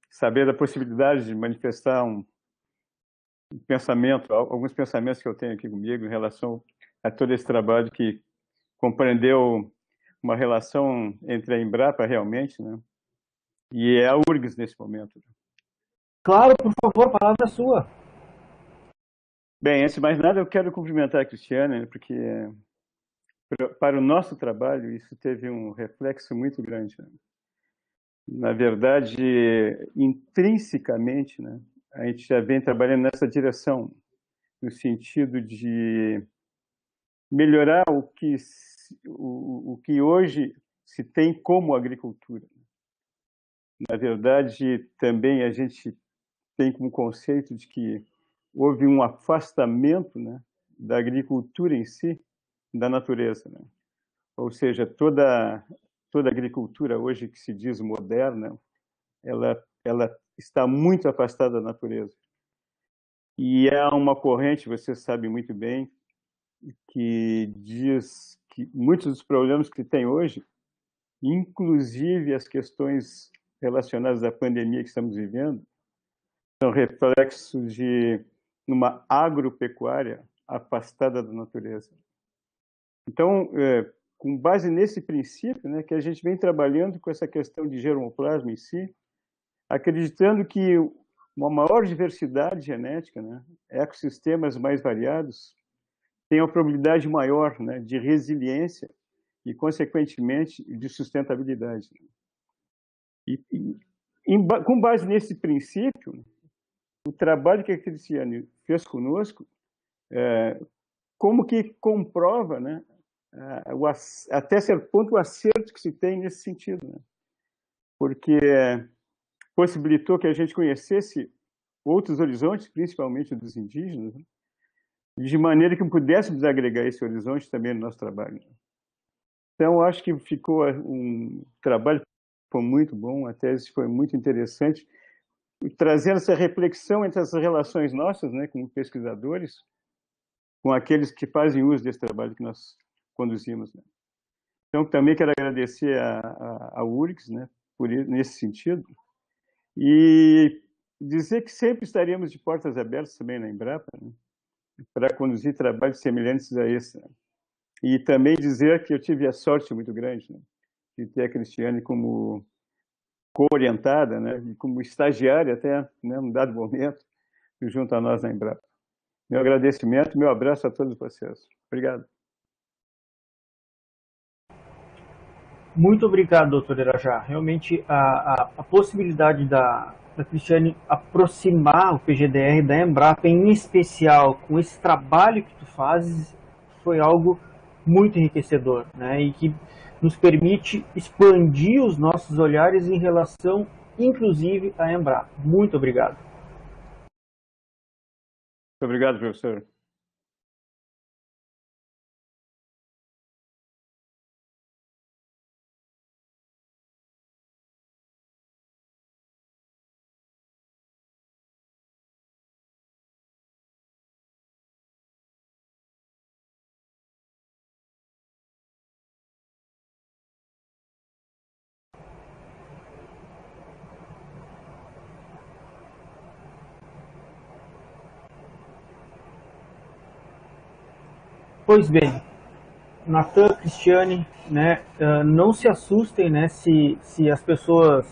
saber da possibilidade de manifestar um pensamento, alguns pensamentos que eu tenho aqui comigo em relação a todo esse trabalho que compreendeu uma relação entre a Embrapa realmente, né, e a URGS nesse momento. Claro, por favor, a palavra é sua. Bem, antes de mais nada, eu quero cumprimentar a Cristiane, né, porque para o nosso trabalho isso teve um reflexo muito grande, né? Na verdade, intrinsecamente, né, a gente já vem trabalhando nessa direção, no sentido de melhorar o que hoje se tem como agricultura. Na verdade, também a gente tem como conceito de que houve um afastamento, né, da agricultura em si, da natureza, né? Ou seja, toda agricultura hoje que se diz moderna, ela está muito afastada da natureza. E há uma corrente, você sabe muito bem, que diz que muitos dos problemas que tem hoje, inclusive as questões relacionadas à pandemia que estamos vivendo, são reflexos de uma agropecuária afastada da natureza. Então, com base nesse princípio, né, que a gente vem trabalhando com essa questão de germoplasma em si, acreditando que uma maior diversidade genética, né, ecossistemas mais variados, tem uma probabilidade maior, né, de resiliência e, consequentemente, de sustentabilidade. com base nesse princípio, o trabalho que a Cristiane fez conosco, como que comprova, né, até certo ponto, o acerto que se tem nesse sentido, né? Porque possibilitou que a gente conhecesse outros horizontes, principalmente dos indígenas, né? De maneira que pudéssemos agregar esse horizonte também no nosso trabalho. Então, acho que ficou um trabalho foi muito bom, a tese foi muito interessante, trazendo essa reflexão entre as relações nossas, né, como pesquisadores, com aqueles que fazem uso desse trabalho que nós conduzimos, né. Então, também quero agradecer a URGS, né, nesse sentido, e dizer que sempre estaremos de portas abertas também na Embrapa, né, para conduzir trabalhos semelhantes a esse, né. E também dizer que eu tive a sorte muito grande, né, de ter a Cristiane como co-orientada, né, e como estagiária até, né, num dado momento, junto a nós na Embrapa. Meu agradecimento, meu abraço a todos vocês. Obrigado. Muito obrigado, doutor Irajá. Realmente, a possibilidade da Cristiane aproximar o PGDR da Embrapa, em especial com esse trabalho que tu fazes, foi algo muito enriquecedor, né? E que nos permite expandir os nossos olhares em relação, inclusive, à Embrapa. Muito obrigado. Muito obrigado, professor. Pois bem, Natan, Cristiane, né, não se assustem, né, se as pessoas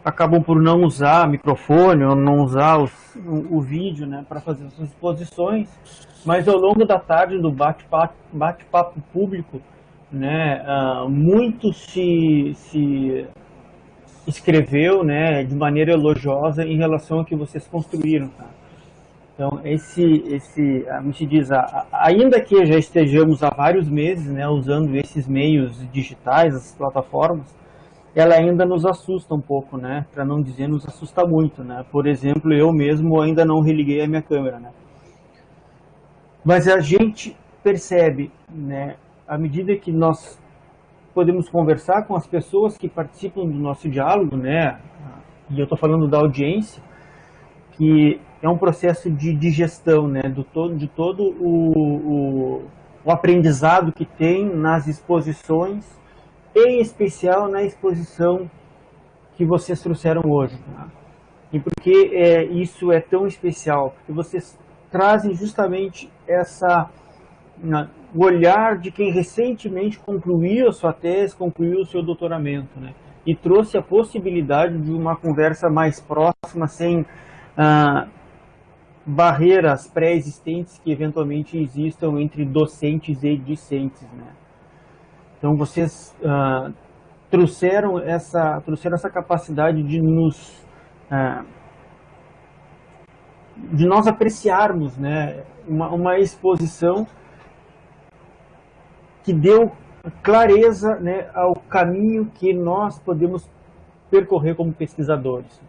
acabam por não usar microfone ou não usar o vídeo, né, para fazer suas exposições, mas ao longo da tarde do bate-papo público, né, muito se escreveu, né, de maneira elogiosa em relação ao que vocês construíram, tá? Então, me se diz, ainda que já estejamos há vários meses, né, usando esses meios digitais, essas plataformas, ela ainda nos assusta um pouco, né, para não dizer nos assusta muito, né. Por exemplo, eu mesmo ainda não religuei a minha câmera, né. Mas a gente percebe, né, à medida que nós podemos conversar com as pessoas que participam do nosso diálogo, né, e eu estou falando da audiência, que é um processo de digestão, né, de todo o aprendizado que tem nas exposições, em especial na exposição que vocês trouxeram hoje. Tá? E por que isso é tão especial? Porque vocês trazem justamente o olhar de quem recentemente concluiu a sua tese, concluiu o seu doutoramento, né? E trouxe a possibilidade de uma conversa mais próxima, sem barreiras pré-existentes que eventualmente existam entre docentes e discentes, né? Então vocês trouxeram essa capacidade de nós apreciarmos, né, uma exposição que deu clareza, né, ao caminho que nós podemos percorrer como pesquisadores.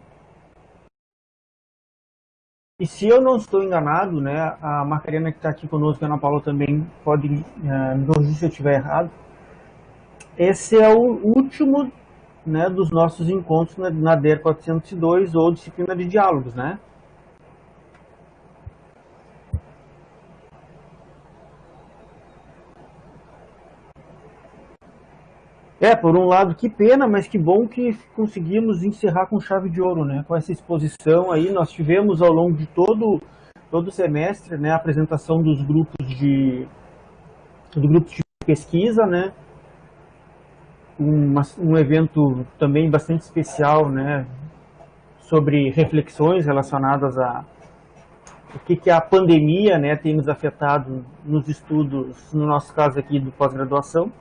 E se eu não estou enganado, né, a Macarena que está aqui conosco, a Ana Paula também pode me corrigir se eu estiver errado, esse é o último, né, dos nossos encontros na DER 402, ou disciplina de diálogos, né? Por um lado, que pena, mas que bom que conseguimos encerrar com chave de ouro, né? Com essa exposição aí, nós tivemos ao longo de todo o semestre, né, a apresentação dos grupos de pesquisa, né? Um evento também bastante especial, né, sobre reflexões relacionadas a o que a pandemia, né, tem nos afetado nos estudos, no nosso caso aqui do pós-graduação,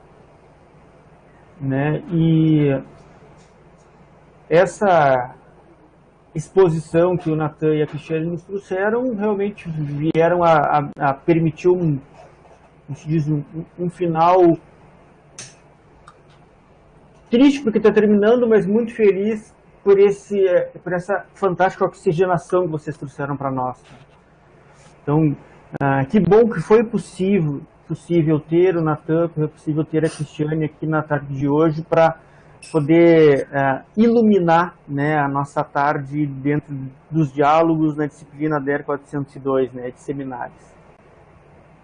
né, e essa exposição que o Natan e a Cristiane nos trouxeram realmente vieram a permitir um final triste porque está terminando, mas muito feliz por essa fantástica oxigenação que vocês trouxeram para nós. Então, que bom que foi possível ter o Natan, foi possível ter a Cristiane aqui na tarde de hoje para poder iluminar, né, a nossa tarde dentro dos diálogos na disciplina DER 402, né, de seminários.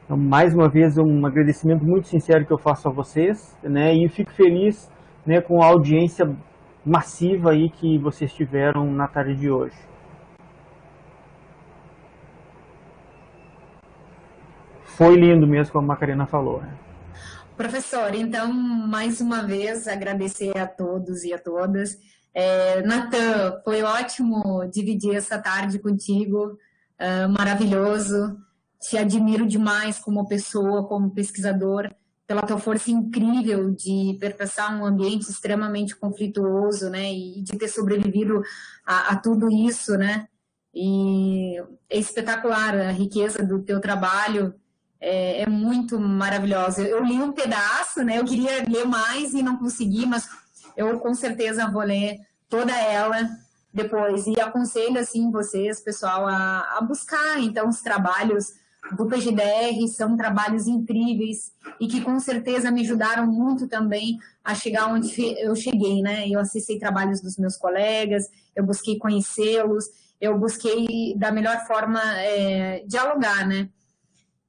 Então, mais uma vez, um agradecimento muito sincero que eu faço a vocês, né, e fico feliz, né, com a audiência massiva aí que vocês tiveram na tarde de hoje. Foi lindo mesmo, como a Macarena falou, né? Professor, então, mais uma vez, agradecer a todos e a todas. Natan, foi ótimo dividir essa tarde contigo, maravilhoso. Te admiro demais como pessoa, como pesquisador, pela tua força incrível de perpassar um ambiente extremamente conflituoso, né, e de ter sobrevivido a tudo isso, né, e é espetacular a riqueza do teu trabalho, é muito maravilhosa. Eu li um pedaço, né, eu queria ler mais e não consegui, mas eu com certeza vou ler toda ela depois, e aconselho, assim, vocês, pessoal, a buscar, então, os trabalhos do PGDR, são trabalhos incríveis e que com certeza me ajudaram muito também a chegar onde eu cheguei, né? Eu acessei trabalhos dos meus colegas, eu busquei conhecê-los, eu busquei da melhor forma dialogar, né?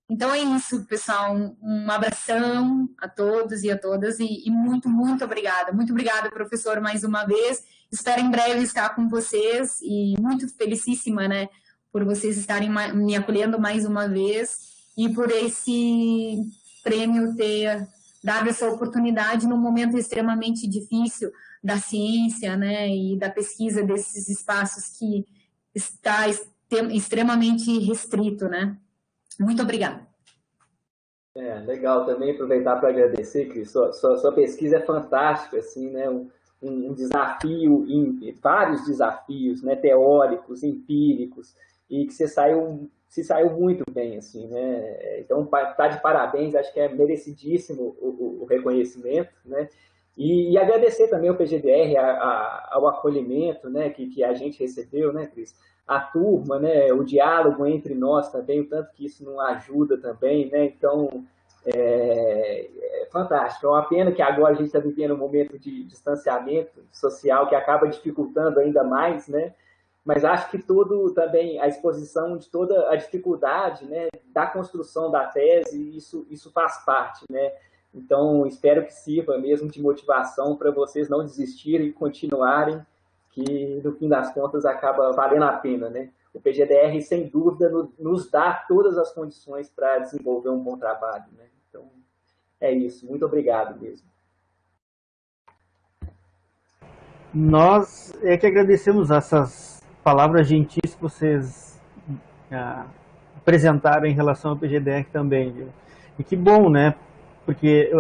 Então é isso, pessoal, um abração a todos e a todas e muito, muito obrigada. Muito obrigada, professor, mais uma vez. Espero em breve estar com vocês e muito felicíssima, né, por vocês estarem me acolhendo mais uma vez e por esse prêmio ter dado essa oportunidade num momento extremamente difícil da ciência, né, e da pesquisa desses espaços que está extremamente restrito, né. Muito obrigada. Legal também aproveitar para agradecer, Cris. Sua pesquisa é fantástica, assim, né? Um desafio, vários desafios, né? Teóricos, empíricos, e que você se saiu muito bem, assim, né? Então, tá de parabéns, acho que é merecidíssimo o reconhecimento, né? E agradecer também ao PGDR, ao acolhimento, né, que a gente recebeu, né, Cris? A turma, né, o diálogo entre nós também, o tanto que isso não ajuda também, né? Então, é fantástico. É uma pena que agora a gente está vivendo um momento de distanciamento social que acaba dificultando ainda mais, né? Mas acho que também a exposição de toda a dificuldade, né, da construção da tese, isso faz parte, né? Então, espero que sirva mesmo de motivação para vocês não desistirem e continuarem, que no fim das contas acaba valendo a pena, né? O PGDR, sem dúvida, nos dá todas as condições para desenvolver um bom trabalho, né? Então, é isso. Muito obrigado mesmo. Nós é que agradecemos essas palavras gentis que vocês apresentaram em relação ao PGDR também, viu? E que bom, né? Porque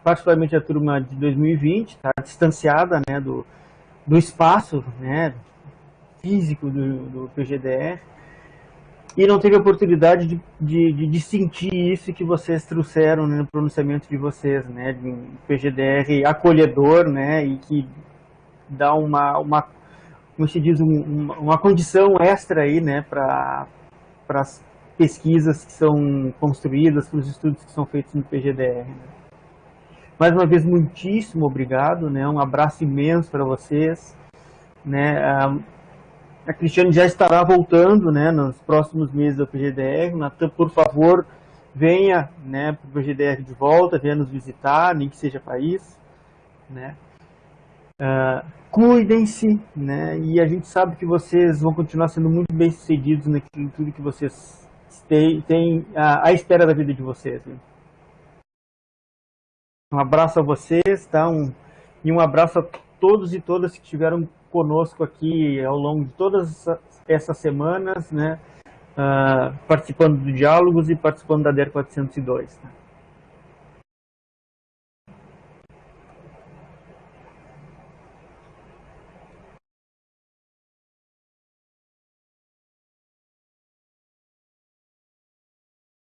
particularmente a turma de 2020 está distanciada, né, do espaço, né, físico do PGDR e não teve a oportunidade de sentir isso que vocês trouxeram, né, no pronunciamento de vocês, né, de um PGDR acolhedor, né, e que dá como se diz, uma condição extra aí, né, para as pesquisas que são construídas, para os estudos que são feitos no PGDR. Né. Mais uma vez, muitíssimo obrigado, né, um abraço imenso para vocês, né, a Cristiane já estará voltando, né, nos próximos meses do PGDR. Natan, por favor, venha, né, para o PGDR de volta, venha nos visitar, nem que seja para isso, né. Cuidem-se, né, e a gente sabe que vocês vão continuar sendo muito bem sucedidos naquilo tudo que vocês têm à espera da vida de vocês. Viu? Um abraço a vocês, tá? E um abraço a todos e todas que estiveram conosco aqui ao longo de todas essas semanas, né, participando do Diálogos e participando da DER 402. Tá?